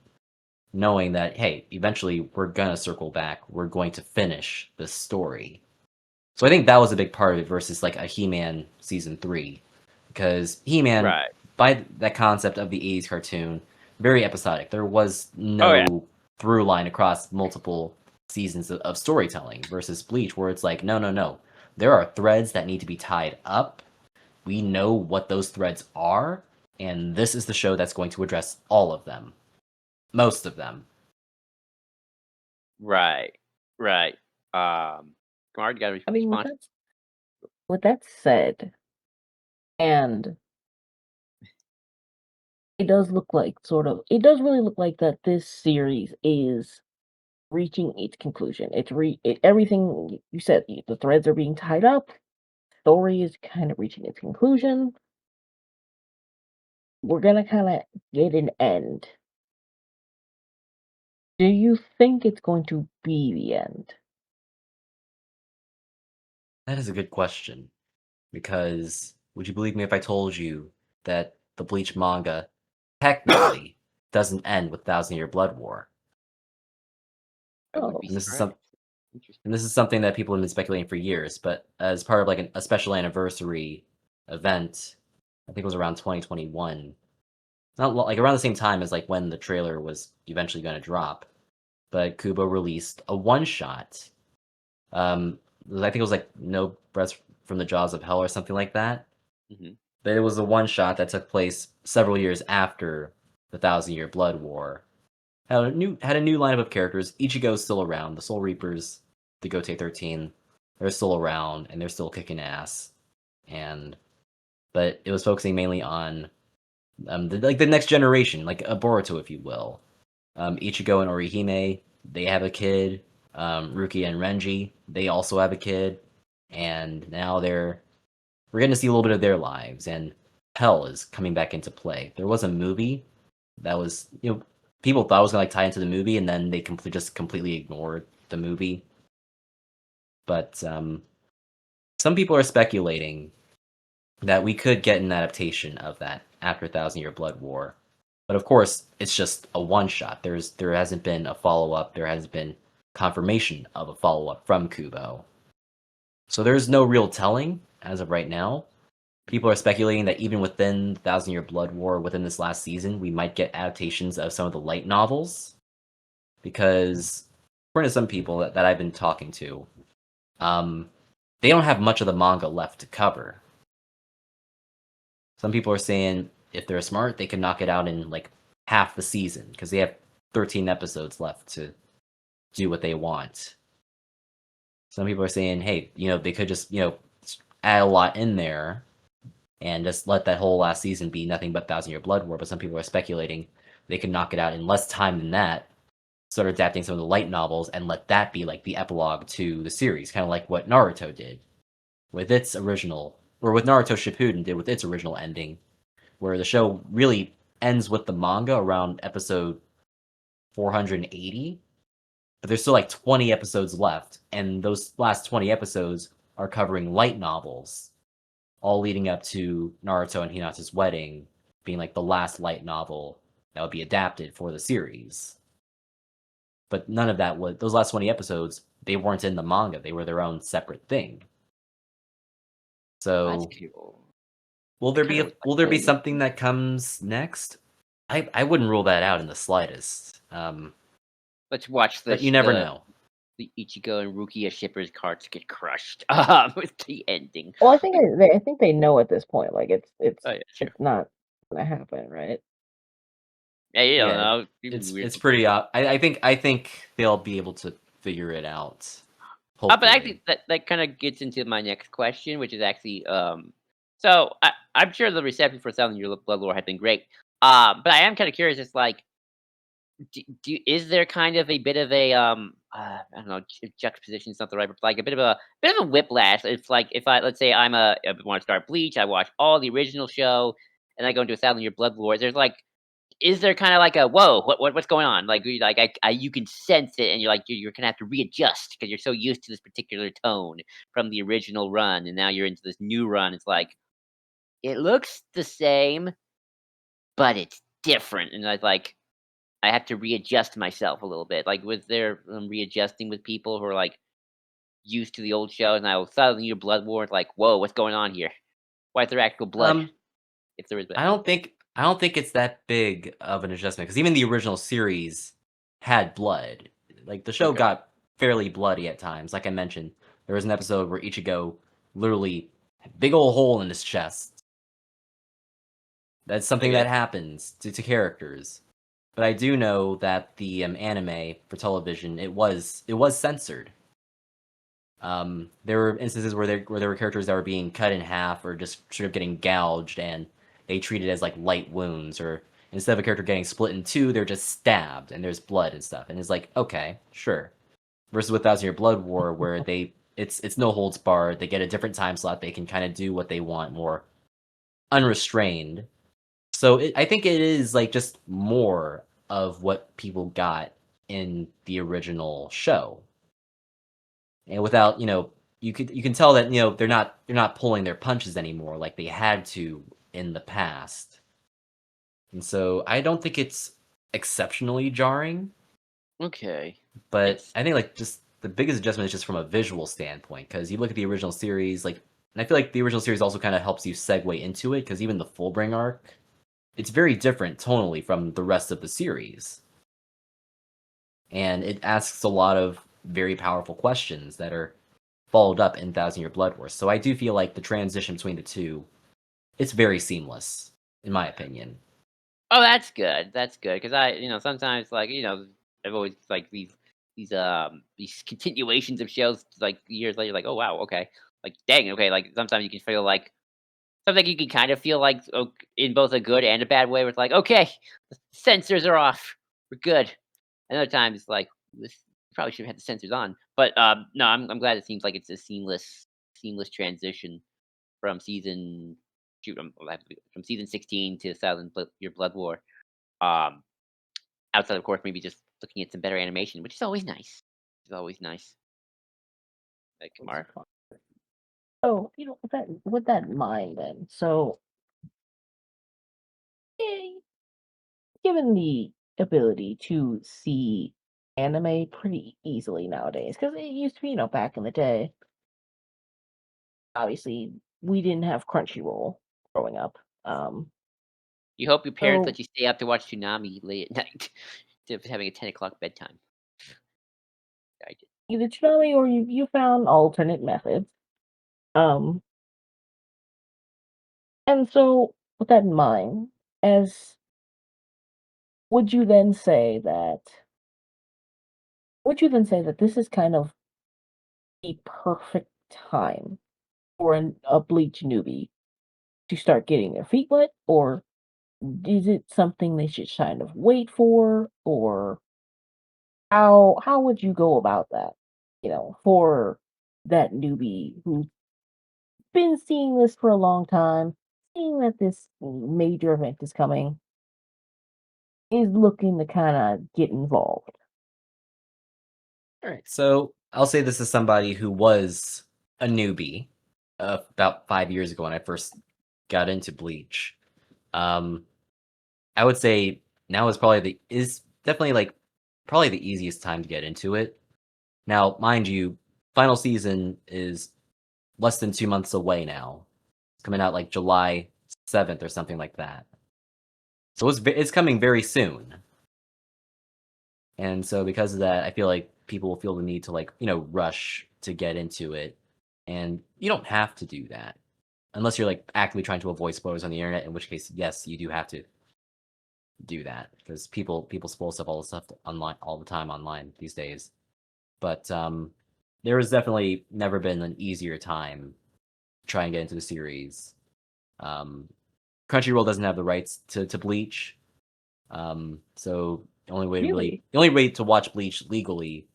knowing that hey, eventually we're gonna circle back. We're going to finish this story. So I think that was a big part of it versus like a He-Man season 3, because He-Man, Right. by that concept of the 80s cartoon, very episodic. There was Oh yeah. no through line across multiple seasons of storytelling versus Bleach, where it's like, no, no, no. There are threads that need to be tied up. We know what those threads are, and this is the show that's going to address all of them. Most of them. Right. Right. Kamar, you got to I mean, respond. with that said, and it does look like it does really look like that this series is reaching its conclusion. Everything you said, the threads are being tied up. Story is kind of reaching its conclusion. We're gonna kind of get an end. Do you think it's going to be the end? That is a good question. Because would you believe me if I told you that the Bleach manga technically doesn't end with Thousand Year Blood War? I wouldn't Oh, be And this is surprised. Interesting. something that people have been speculating for years, but as part of like a special anniversary event, I think it was around 2021. Not like around the same time as like when the trailer was eventually going to drop, but Kubo released a one shot. Um, I think it was like No Breath from the Jaws of Hell or something like that. Hmm. But it was a one shot that took place several years after the Thousand Year Blood War. Had a new lineup of characters. Ichigo's still around. The Soul Reapers, the Gote 13, they're still around and they're still kicking ass. And but it was focusing mainly on the next generation, like a Boruto, if you will. Ichigo and Orihime, they have a kid. Rukia and Renji, they also have a kid, and now we're getting to see a little bit of their lives, and Hell is coming back into play. There was a movie that was, people thought it was gonna like tie into the movie, and then they just completely ignored the movie. But some people are speculating that we could get an adaptation of that after Thousand Year Blood War. But of course, it's just a one shot. There hasn't been a follow up. There hasn't been confirmation of a follow up from Kubo. So there's no real telling as of right now. People are speculating that even within Thousand Year Blood War, within this last season, we might get adaptations of some of the light novels. Because, according to some people that I've been talking to, they don't have much of the manga left to cover. Some people are saying if they're smart, they can knock it out in like half the season because they have 13 episodes left to do what they want. Some people are saying, hey, they could just, add a lot in there and just let that whole last season be nothing but Thousand Year Blood War. But some people are speculating they could knock it out in less time than that, start adapting some of the light novels, and let that be like the epilogue to the series, kind of like what Naruto did with its original, or with Naruto Shippuden did with its original ending, where the show really ends with the manga around episode 480, but there's still like 20 episodes left, and those last 20 episodes are covering light novels, all leading up to Naruto and Hinata's wedding being like the last light novel that would be adapted for the series. But none of that those last 20 episodes, they weren't in the manga. They were their own separate thing. That's So cool. will I there kinda be like something that comes next? I wouldn't rule that out in the slightest. Let's watch But you never know. the Ichigo and Rukia shippers cards get crushed with the ending. well, I think they know at this point. Like Oh yeah, sure. it's not gonna happen, right? Yeah, you don't Yeah, know. It'd be it's weird. pretty. I think they'll be able to figure it out. But Hopefully. actually, that kind of gets into my next question, which is actually so I'm sure the reception for Thousand Year Blood Lore has been great. But I am kind of curious. It's like, is there kind of a bit of a I don't know, juxtaposition is not the right word, like a bit of a whiplash. It's like if I let's say I want to start Bleach, I watch all the original show, and I go into a Thousand Year Blood Lore. There's like is there kind of like a whoa, what's going on? Like, you can sense it, and you're gonna have to readjust because you're so used to this particular tone from the original run, and now you're into this new run. It's like it looks the same, but it's different, and I have to readjust myself a little bit. Like, was there readjusting with people who are like used to the old show, and now suddenly your blood war? It's like, whoa, what's going on here? Why is there actual blood? Um, If there is blood. I don't think it's that big of an adjustment because even the original series had blood. Like the show Okay. got fairly bloody at times. Like I mentioned, there was an episode where Ichigo literally had a big old hole in his chest. That's something Okay. that happens to characters. But I do know that the anime for television it was censored. There were instances where there were characters that were being cut in half or just sort of getting gouged, and they treated as like light wounds, or instead of a character getting split in two, they're just stabbed and there's blood and stuff. And it's like, okay, sure. Versus with Thousand Year Blood War, where it's no holds barred. They get a different time slot. They can kind of do what they want more unrestrained. So I think it is like just more of what people got in the original show, and without you can tell that they're not pulling their punches anymore like they had to in the past. And so I don't think it's exceptionally jarring, Okay. but It's I think like just the biggest adjustment is just from a visual standpoint, because you look at the original series, like, and I feel like the original series also kind of helps you segue into it, because even the Fullbring arc, it's very different tonally from the rest of the series, and it asks a lot of very powerful questions that are followed up in Thousand Year Blood Wars. So I do feel like the transition between the two, it's very seamless, in my opinion. Oh, that's good. That's good because sometimes I've always like these continuations of shows like years later, like, oh wow, okay, like dang, okay, like sometimes you can feel like something you can kind of feel like in both a good and a bad way. Where it's like, okay, the sensors are off, we're good. Another time it's like this probably should have had the sensors on, but no, I'm glad it seems like it's a seamless transition from season shoot from season 16 to Your Blood War. Um, Outside, of course, maybe just looking at some better animation, which is always nice. It's always nice. Like Kamar. So, with that in mind then, so eh, given the ability to see anime pretty easily nowadays, because it used to be, back in the day, obviously we didn't have Crunchyroll growing up. You hope your parents So let you stay up to watch Tsunami late at night instead of having a 10 o'clock bedtime. I did. either Tsunami or you found alternate methods. Um, and so with that in mind, as would you then say that this is kind of the perfect time for a Bleach newbie to start getting their feet wet, or is it something they should kind of wait for, or how would you go about that? For that newbie who's been seeing this for a long time, seeing that this major event is coming, is looking to kind of get involved. All right, so I'll say this is somebody who was a newbie about 5 years ago when I first got into Bleach. Um, I would say now is definitely like probably the easiest time to get into it. Now, mind you, final season is less than 2 months away now. It's coming out like July 7th or something like that. So it's coming very soon. And so because of that, I feel like people will feel the need to like, rush to get into it. And you don't have to do that unless you're like actively trying to avoid spoilers on the internet, in which case, yes, you do have to do that because people spoil stuff all the stuff online all the time online these days. But there has definitely never been an easier time to try and get into the series. Um, Crunchyroll doesn't have the rights to Bleach, so Really? the only way to watch Bleach legally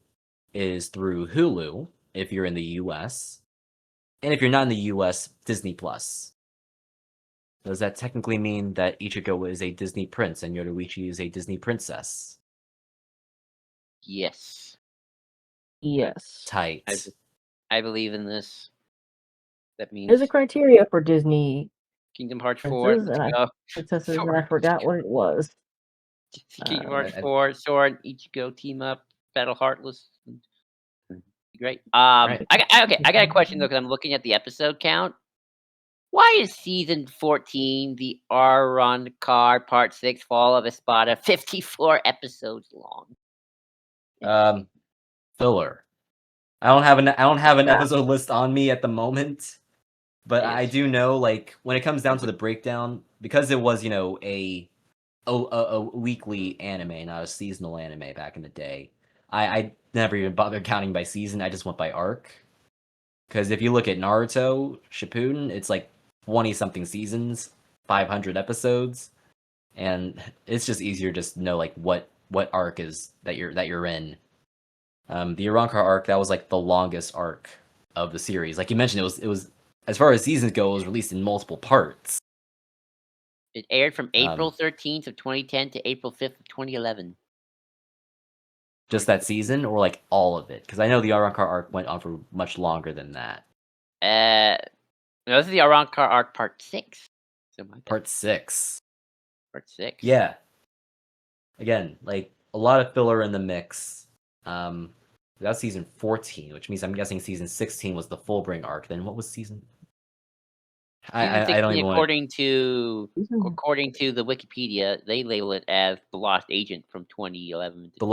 is through Hulu if you're in the U.S. and if you're not in the U.S., Disney Plus. does that technically mean that Ichigo is a Disney prince and Yoruichi is a Disney princess? Yes. Yes. Tight. I believe in this. That There's a means criteria for Disney Kingdom Hearts 4. princes Let's go. princesses, and Sword. I forgot what it was. Kingdom Uh, Hearts I- 4, Sword, Ichigo team up, Battle Heartless. Great. Right. Okay. I got a question though, because I'm looking at the episode count. Why is season 14, the Aron Car Part 6 Fall of Espada, 54 episodes long? Filler. I don't have an Yeah. episode list on me at the moment, but I Yes. do know, like, when it comes down to the breakdown, because it was, a weekly anime, not a seasonal anime back in the day. I never even bothered counting by season. I just went by arc. Because if you look at Naruto Shippuden, it's like 20 something seasons, 500 episodes, and it's just easier just to know like what arc is that you're in. The Arrancar arc, that was like the longest arc of the series. Like you mentioned, it was as far as seasons go, it was released in multiple parts. It aired from April Um, 13th of 2010 to April 5th of 2011. just that season, or like all of it? Because I know the Arrancar arc went on for much longer than that. No, this is the Aron Car arc Part 6. So my bad. Part 6. Part 6. Yeah. Again, like a lot of filler in the mix. That's season 14, which means I'm guessing season 16 was the Fullbring arc. Then what was season? Season I don't 16, even want according to the Wikipedia, they label it as The Lost Agent from 2011 to the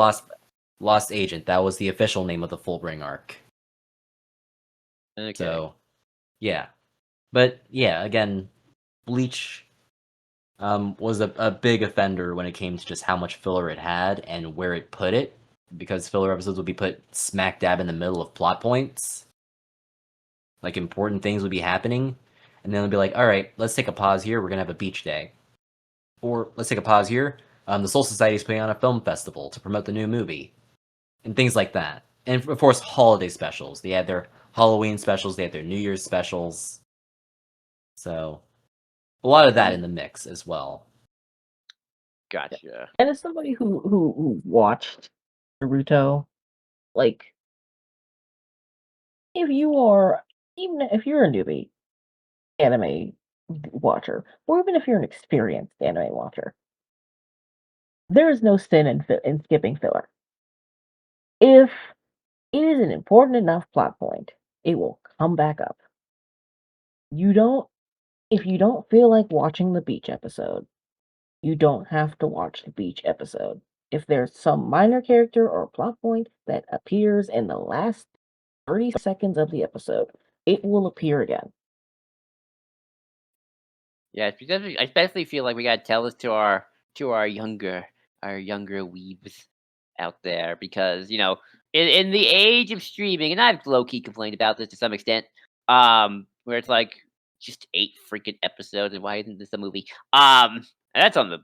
Lost Agent. That was the official name of the Fullbring arc. Okay. So, yeah, but yeah, again, Bleach was a big offender when it came to just how much filler it had and where it put it, because filler episodes would be put smack dab in the middle of plot points. Like important things would be happening, and then they'd be like, "All right, let's take a pause here. We're gonna have a beach day," or "Let's take a pause here. The Soul Society is putting on a film festival to promote the new movie," and things like that. And of course, holiday specials. They had their Halloween specials. They had their New Year's specials. So a lot of that in the mix as well. Gotcha. And as somebody who watched Naruto, like if you are even if you're a newbie anime watcher, or even if you're an experienced anime watcher, there is no sin in skipping filler. If it is an important enough plot point, it will come back up. You don't If you don't feel like watching the beach episode, you don't have to watch the beach episode. If there's some minor character or plot point that appears in the last 30 seconds of the episode, it will appear again. Yeah, I especially feel like we gotta tell this to our younger weebs out there because in the age of streaming, and I've low key complained about this to some extent, where it's like just 8 freaking episodes, and why isn't this a movie? And that's on the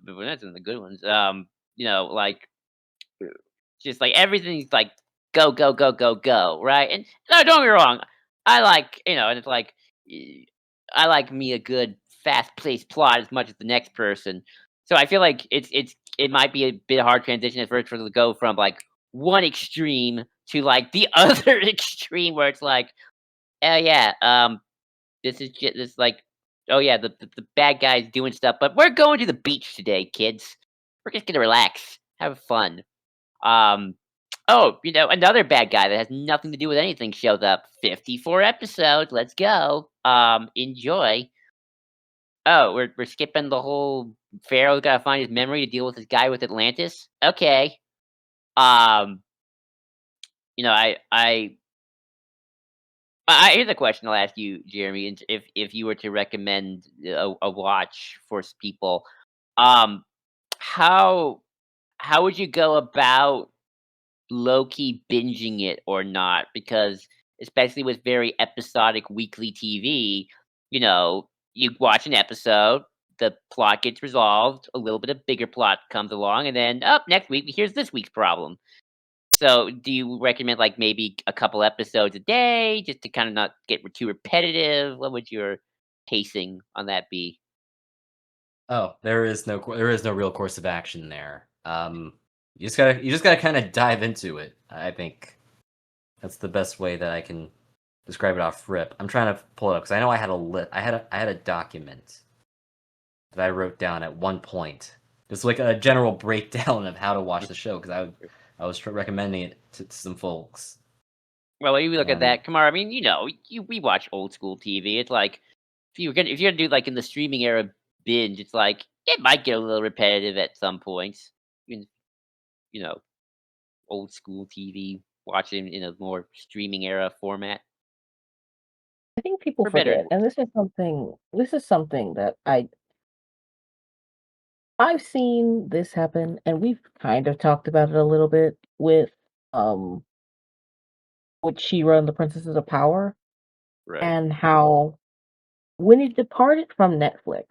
good ones. Like just like everything's like go go go go go, right? And no, don't get me wrong, I like and it's like eh, I like me a good fast paced plot as much as the next person. So I feel like it might be a bit hard transition at first for it to go from like one extreme to like the other extreme where it's like, oh yeah, this is just this like, oh yeah, the bad guys doing stuff, but we're going to the beach today, kids. We're just gonna relax, have fun. Um, oh, another bad guy that has nothing to do with anything shows up. 54 episodes. Let's go. Enjoy. Oh, we're skipping the whole Pharaoh's gotta find his memory to deal with this guy with Atlantis. Okay. Um, here's a question I'll ask you, Jeremy, and if you were to recommend a watch for people, um, how how would you go about low key binging it or not because especially with very episodic weekly TV, you watch an episode, the plot gets resolved, a little bit of bigger plot comes along, and then up next week here's this week's problem. So, do you recommend like maybe a couple episodes a day just to kind of not get too repetitive? What would your pacing on that be? Oh, there is no real course of action there. You just gotta kind of dive into it. I think that's the best way that I can describe it off rip. I'm trying to pull it up because I know I had I had a document that I wrote down at one point. Just like a general breakdown of how to watch the show because I was recommending it to some folks. Well, if you look at And that, Kamar, I mean, we watch old school TV. It's like if you're gonna do like in the streaming era binge, it's like it might get a little repetitive at some points. You you know, old school TV watching in a more streaming era format, I think people for better and forget, and worse. this is something that I've seen this happen, and we've kind of talked about it a little bit um with She-Ra and the Princesses of Power, Right. and how when it departed from Netflix,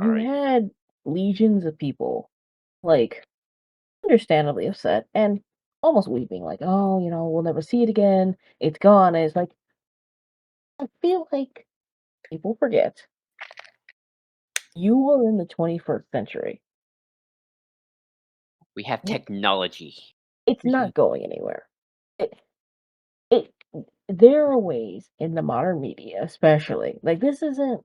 All you right. had legions of people, like, understandably upset and almost weeping, like, "Oh, we'll never see it again. It's gone." And it's like, I feel like people forget you are in the 21st century. We have W- technology. It's not going anywhere. It, it, there are ways in the modern media, especially, like, this isn't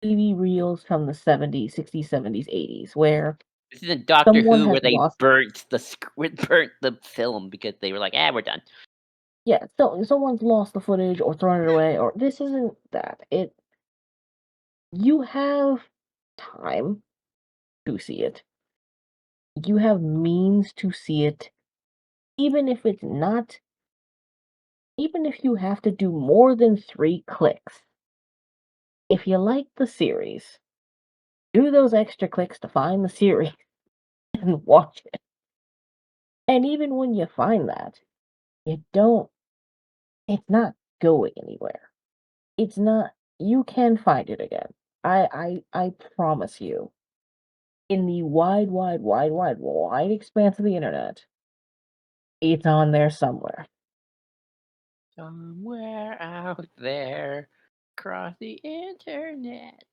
TV reels from the 70s, 60s, 70s, 80s, where This isn't Doctor someone Who has where they lost. burnt the film because they were like, "Ah, we're done." Yeah, so someone's lost the footage or thrown it away, or this isn't that. You have time to see it. You have means to see it, even if it's not, even if you have to do more than 3 clicks. If you like the series, do those extra clicks to find the series and watch it. And even when you find that, you don't, it's not going anywhere. It's not, you can find it again. I promise you. In the wide, wide, wide, wide, wide expanse of the internet, it's on there somewhere. Somewhere out there, across the internet.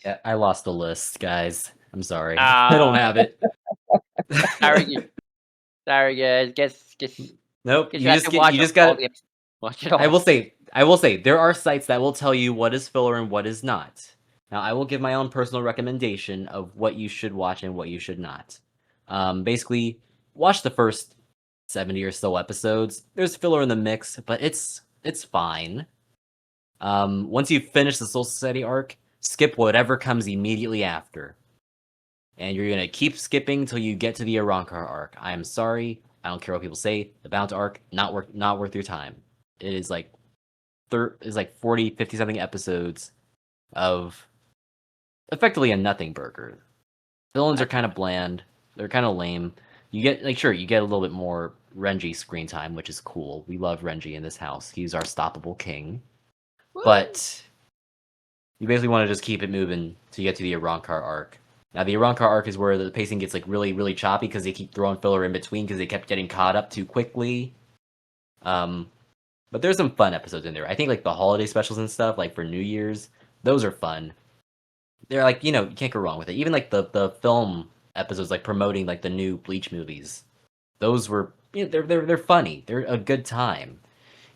yeah, I lost the list, guys. I'm sorry. I don't Ah, have it. sorry, sorry, guys. Nope, Guess you have to watch you just all got the episodes. Watch it all. I will say there are sites that will tell you what is filler and what is not. Now, I will give my own personal recommendation of what you should watch and what you should not. Basically, watch the first 70 or so episodes. There's filler in the mix, but it's fine. Once you finish the Soul Society arc, skip whatever comes immediately after. And you're gonna keep skipping till you get to the Arankar arc. I am sorry, I don't care what people say. The Bound arc, not worth your time. It is like is like 40, 50 something episodes of effectively a nothing burger. Villains are I, kind of bland. They're kind of lame. You get like sure you get a little bit more Renji screen time, which is cool. We love Renji in this house. He's our stoppable king. woo! But you basically want to just keep it moving to get to the Arankar arc. Now the Arankar arc is where the pacing gets like really really choppy because they keep throwing filler in between because they kept getting caught up too quickly. Um, but there's some fun episodes in there. I think like the holiday specials and stuff, like for New Year's, those are fun. They're like you can't go wrong with it. Even like the film episodes, like promoting like the new Bleach movies, those were they're funny. They're a good time.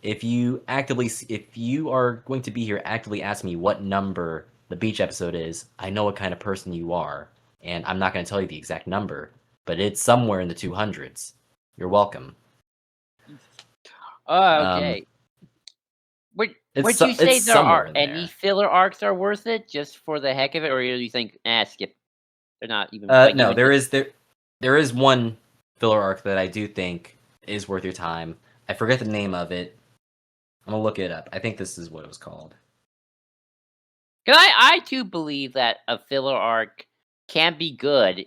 If you are going to be here actively asking me what number the beach episode is, I know what kind of person you are, and I'm not going to tell you the exact number, but it's somewhere in the 200s. You're welcome. Oh, Um, okay. Would you it's say there somewhere are in any there. filler arcs are worth it just for the heck of it, or do you think, skip? They're not even like No, even just there is one filler arc that I do think is worth your time. I forget the name of it. I'm gonna look it up. I think this is what it was called. because I too believe that a filler arc can be good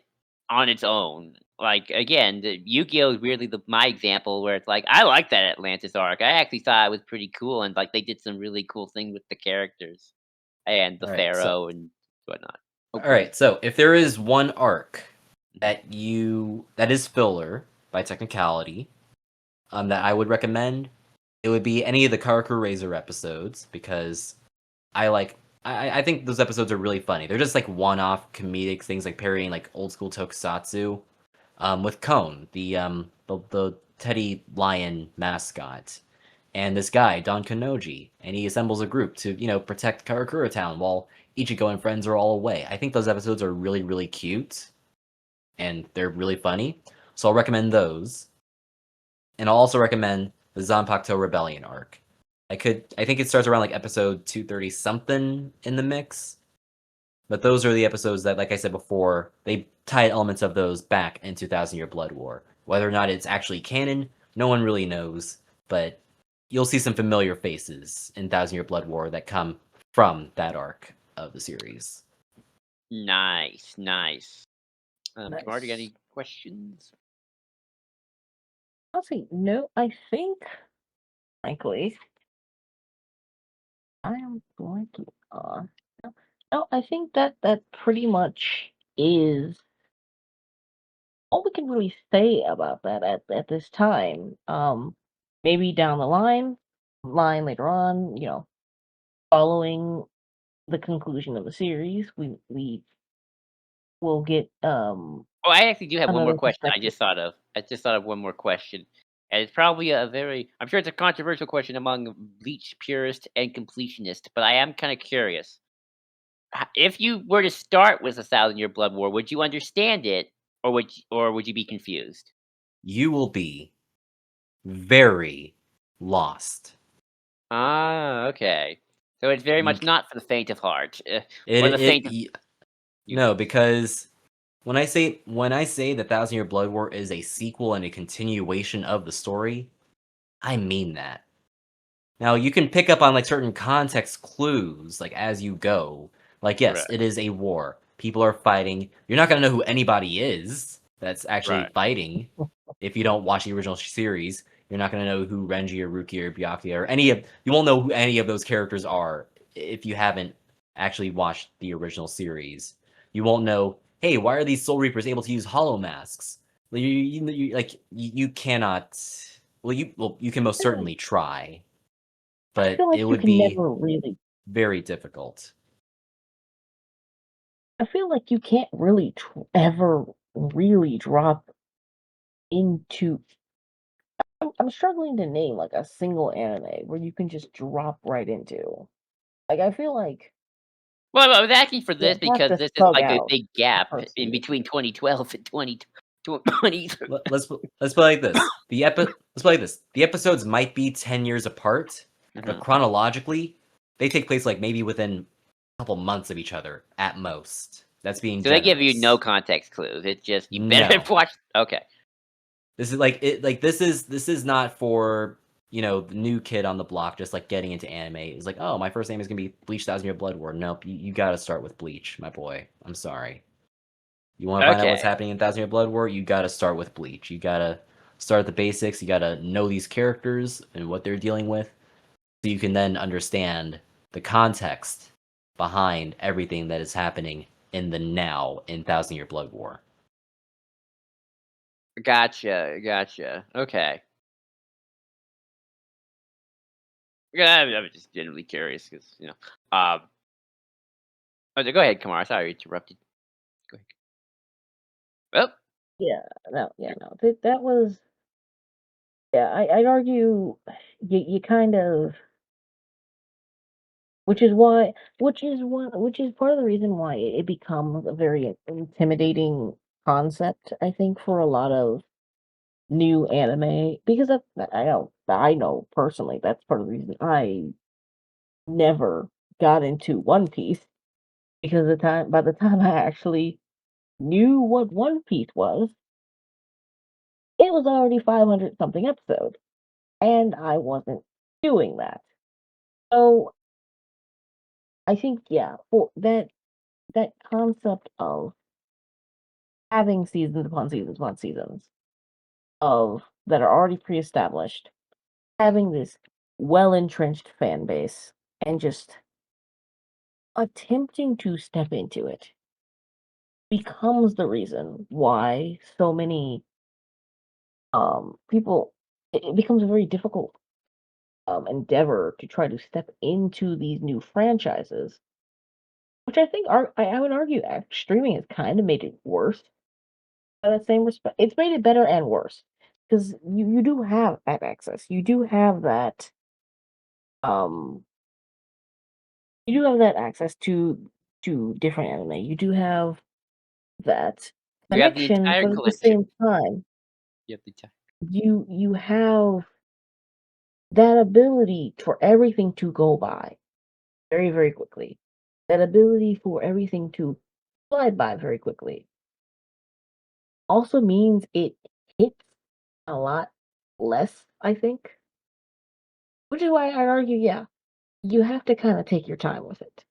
on its own. Like again, the Yu-Gi-Oh is weirdly my example where it's like I like that Atlantis arc. I actually thought it was pretty cool, and like they did some really cool thing with the characters and the All right, so pharaoh and whatnot. Oh, all go ahead. right, so if there is one arc that is filler by technicality, that I would recommend, it would be any of the Karaku Razor episodes because I like I think those episodes are really funny. They're just like one-off comedic things, like parodying like old school tokusatsu. With Cone, the teddy lion mascot, and this guy Don Kanoji, and he assembles a group to protect Karakura Town while Ichigo and friends are all away. I think those episodes are really really cute, and they're really funny. So I'll recommend those, and I'll also recommend the Zanpakuto Rebellion arc. I think it starts around like episode 230 something in the mix. But those are the episodes that, like I said before, they tie elements of those back into Thousand Year Blood War. Whether or not it's actually canon, no one really knows, but you'll see some familiar faces in Thousand Year Blood War that come from that arc of the series. Nice, nice. Kimara, do you got Nice. any questions? Honestly, no, I think, frankly, I am going to. No, no, I think that pretty much is all we can really say about that at this time. Maybe down the line later on, following the conclusion of the series, we will get Oh, I actually do have one more another question. perspective. I just thought of one more question, and it's probably a very. I'm sure it's a controversial question among Bleach purists and completionists, but I am kind of curious. If you were to start with a Thousand Year Blood War, would you understand it, or would you be confused? You will be very lost. Ah, okay. So it's very You much not for the faint of heart, it or the it, faint of it no, humans. because when I say that Thousand Year Blood War is a sequel and a continuation of the story, I mean that. Now you can pick up on like certain context clues like as you go. Like yes, Right, it is a war. People are fighting. You're not gonna know who anybody is that's actually right. fighting if you don't watch the original series. You're not gonna know who Renji or Rukia or Byakuya or any of you won't know who any of those characters are if you haven't actually watched the original series. You won't know, hey, why are these Soul Reapers able to use hollow masks? You cannot. You can most certainly try, I but feel like it you would can be never really. very difficult. I feel like you can't really ever really drop into. I'm struggling to name like a single anime where you can just drop right into. Like I feel like Well, I was asking for this you have because to this is thug like a out big a gap in person. between 2012 and 2020. Let's put it like this. Let's put it like this. The episodes might be 10 years apart, but Mhm. chronologically, they take place like maybe within a couple months of each other at most. That's being So they give you no generous. context clues. It's just you better No. watch. Okay, This is like it like this is not for the new kid on the block just like getting into anime. It's like, oh, my first name is gonna be Bleach Thousand Year Blood War. Nope, you gotta start with Bleach, my boy. I'm sorry. You want to find out what's okay, happening in Thousand Year Blood War? You gotta start with Bleach. You gotta start at the basics. You gotta know these characters and what they're dealing with, so you can then understand the context behind everything that is happening in the now in Thousand Year Blood War. gotcha, gotcha. Okay, yeah, I was just genuinely curious because Oh, go ahead, Kamar. Sorry, I interrupted. Go ahead. Oh, Yeah, no, yeah, no. That was yeah. I'd argue you kind of, which is part of the reason why it becomes a very intimidating concept. I think for a lot of new anime because I know personally that's part of the reason I never got into One Piece because by the time I actually knew what One Piece was, it was already 500 something episodes, and I wasn't doing that. So I think yeah, for that concept of having seasons upon seasons upon seasons of that are already pre-established, having this well entrenched fan base, and just attempting to step into it becomes the reason why so many people it becomes a very difficult endeavor to try to step into these new franchises which I think I would argue streaming has kind of made it worse. By that same respect, it's made it better and worse because you do have that access. Um you do have that access to different anime. You do have that You have the connection, entire but at the collection. same time, You have the entire. you have that ability for everything to go by very, very quickly. That ability for everything to slide by very quickly also means it hits a lot less, I think. Which is why I argue, yeah, you have to kind of take your time with it.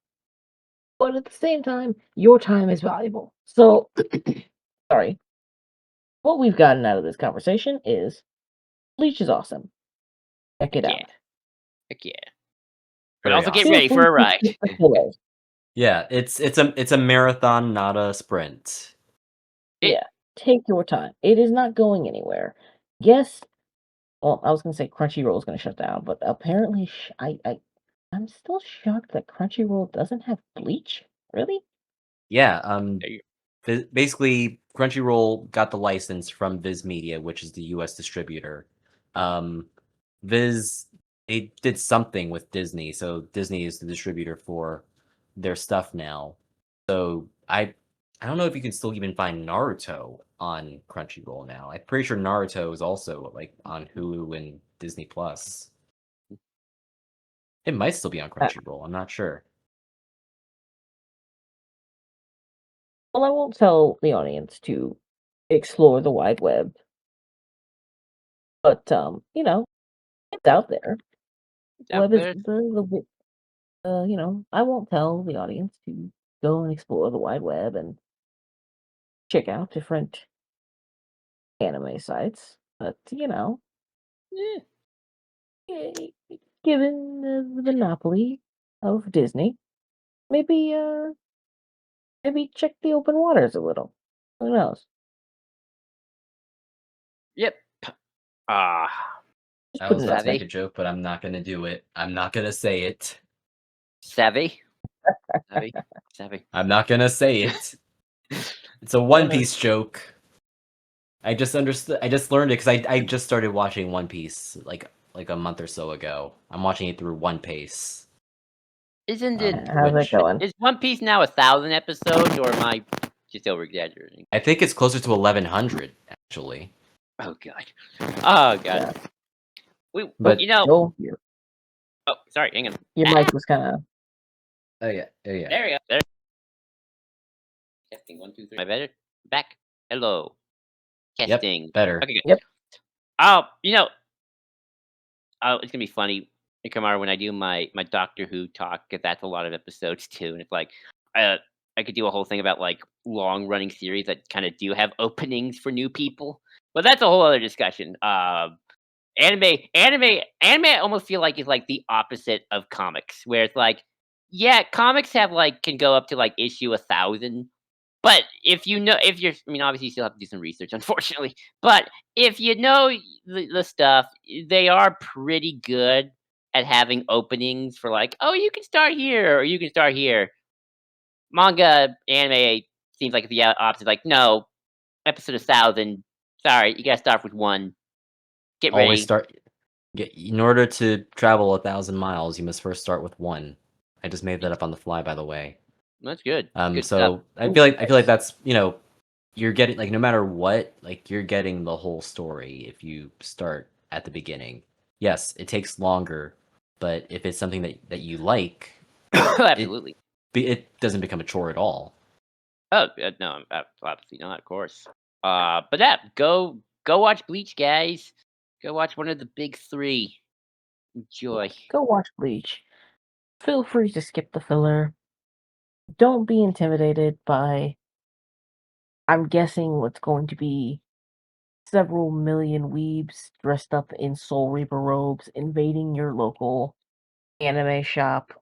But at the same time, your time is valuable. So, sorry. What we've gotten out of this conversation is Bleach is awesome. Check Heck it yeah. out. Heck yeah. But Very also get awesome. ready Feel for free a to ride. skip the fillers. Yeah, it's a marathon, not a sprint. Yeah, take your time. It is not going anywhere. Yes, well, I was gonna say Crunchyroll is gonna shut down, but apparently, I'm still shocked that Crunchyroll doesn't have Bleach. Really? Yeah, There you basically Crunchyroll got the license from Viz Media, which is the US distributor. Um, Viz they did something with Disney, so Disney is the distributor for their stuff now. So I don't know if you can still even find Naruto on Crunchyroll now. I'm pretty sure Naruto is also like on Hulu and Disney Plus. It might still be on Uh, Crunchyroll. I'm not sure. well, I won't tell the audience to explore the wide web, but it's out there. It's The out web is there. I won't tell the audience to go and explore the wide web and check out different anime sites, but Yeah. eh, given the monopoly of Disney, maybe maybe check the open waters a little. Who knows? Yep. Ah. Just I putting was it about out to make there. Savvy. a joke, but I'm not gonna do it. I'm not gonna say it. Savvy. Savvy. Savvy. I'm not gonna say it. It's a One Piece joke. I just understood. I just learned it because I just started watching One Piece like a month or so ago. I'm watching it through One Piece. Isn't it? How's that Which going? Is One Piece now 1,000 episodes, or am I just over exaggerating? I think it's closer to 1100 actually. Oh god. Oh god. Yeah. We, But Joel, Oh, sorry. Hang on. your mic was kind of. oh yeah, oh yeah. There we go. There. Testing 1, 2, 3. Am I better? Back. Hello. Yep, Testing. better. Okay, good. Yep. Oh, it's gonna be funny, Kamara, when I do my Doctor Who talk, because that's a lot of episodes too, and it's like, I could do a whole thing about like long running series that kind of do have openings for new people, but that's a whole other discussion. Anime, I almost feel like is like the opposite of comics, where it's like, yeah, comics have like can go up to like issue 1,000, but if you're, I mean, obviously you still have to do some research, unfortunately. But if you know the stuff, they are pretty good at having openings for like, oh, you can start here or you can start here. Manga, anime seems like the opposite. Like, no, episode 1,000. Sorry, you gotta start with one. Get Always ready. start. In order to travel 1,000 miles, you must first start with one. I just made that up on the fly, by the way. That's good. That's good stuff. So I Ooh, feel like nice. that's you're getting like no matter what, like you're getting the whole story if you start at the beginning. Yes, it takes longer, but if it's something that you like, it Absolutely. it doesn't become a chore at all. Oh no, obviously not, of course. But yeah, go watch Bleach, guys. Go watch one of the big three. Enjoy. Go watch Bleach. Feel free to skip the filler. Don't be intimidated by, I'm guessing, what's going to be several million weebs dressed up in Soul Reaper robes invading your local anime shop.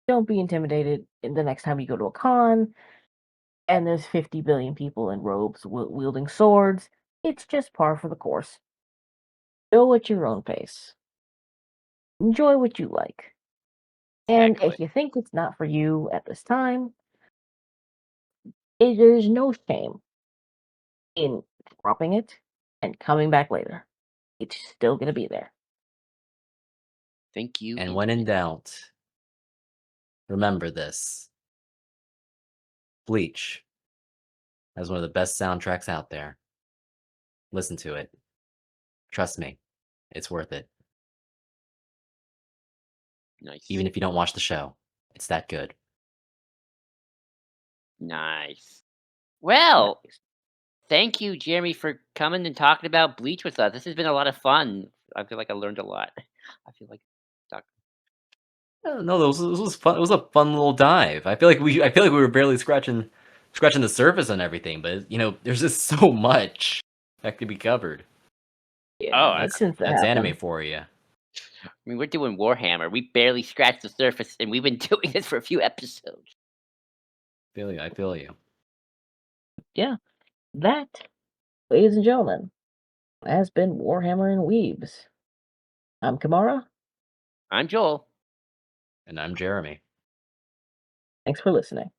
Don't be intimidated in the next time you go to a con and there's 50 billion people in robes wielding swords. It's just par for the course. Go at your own pace. Enjoy what you like. And Exactly. if you think it's not for you at this time, there's no shame in dropping it and coming back later. It's still going to be there. Thank you. And when in doubt, remember this. Bleach has one of the best soundtracks out there. Listen to it. Trust me, it's worth it. Nice. Even if you don't watch the show, it's that good. Nice. Well, thank you, Jeremy, for coming and talking about Bleach with us. This has been a lot of fun. I feel like I learned a lot. I feel like talk. No, this was fun. It was a fun little dive. I feel like we were barely scratching the surface on everything, but there's just so much that could be covered. Yeah, Oh, since that That's anime happened. for you. I mean, we're doing Warhammer. We barely scratched the surface, and we've been doing this for a few episodes. I feel you. Yeah, that, ladies and gentlemen, has been Warhammer and Weebs. I'm Kimara. I'm Joel. And I'm Jeremy. Thanks for listening.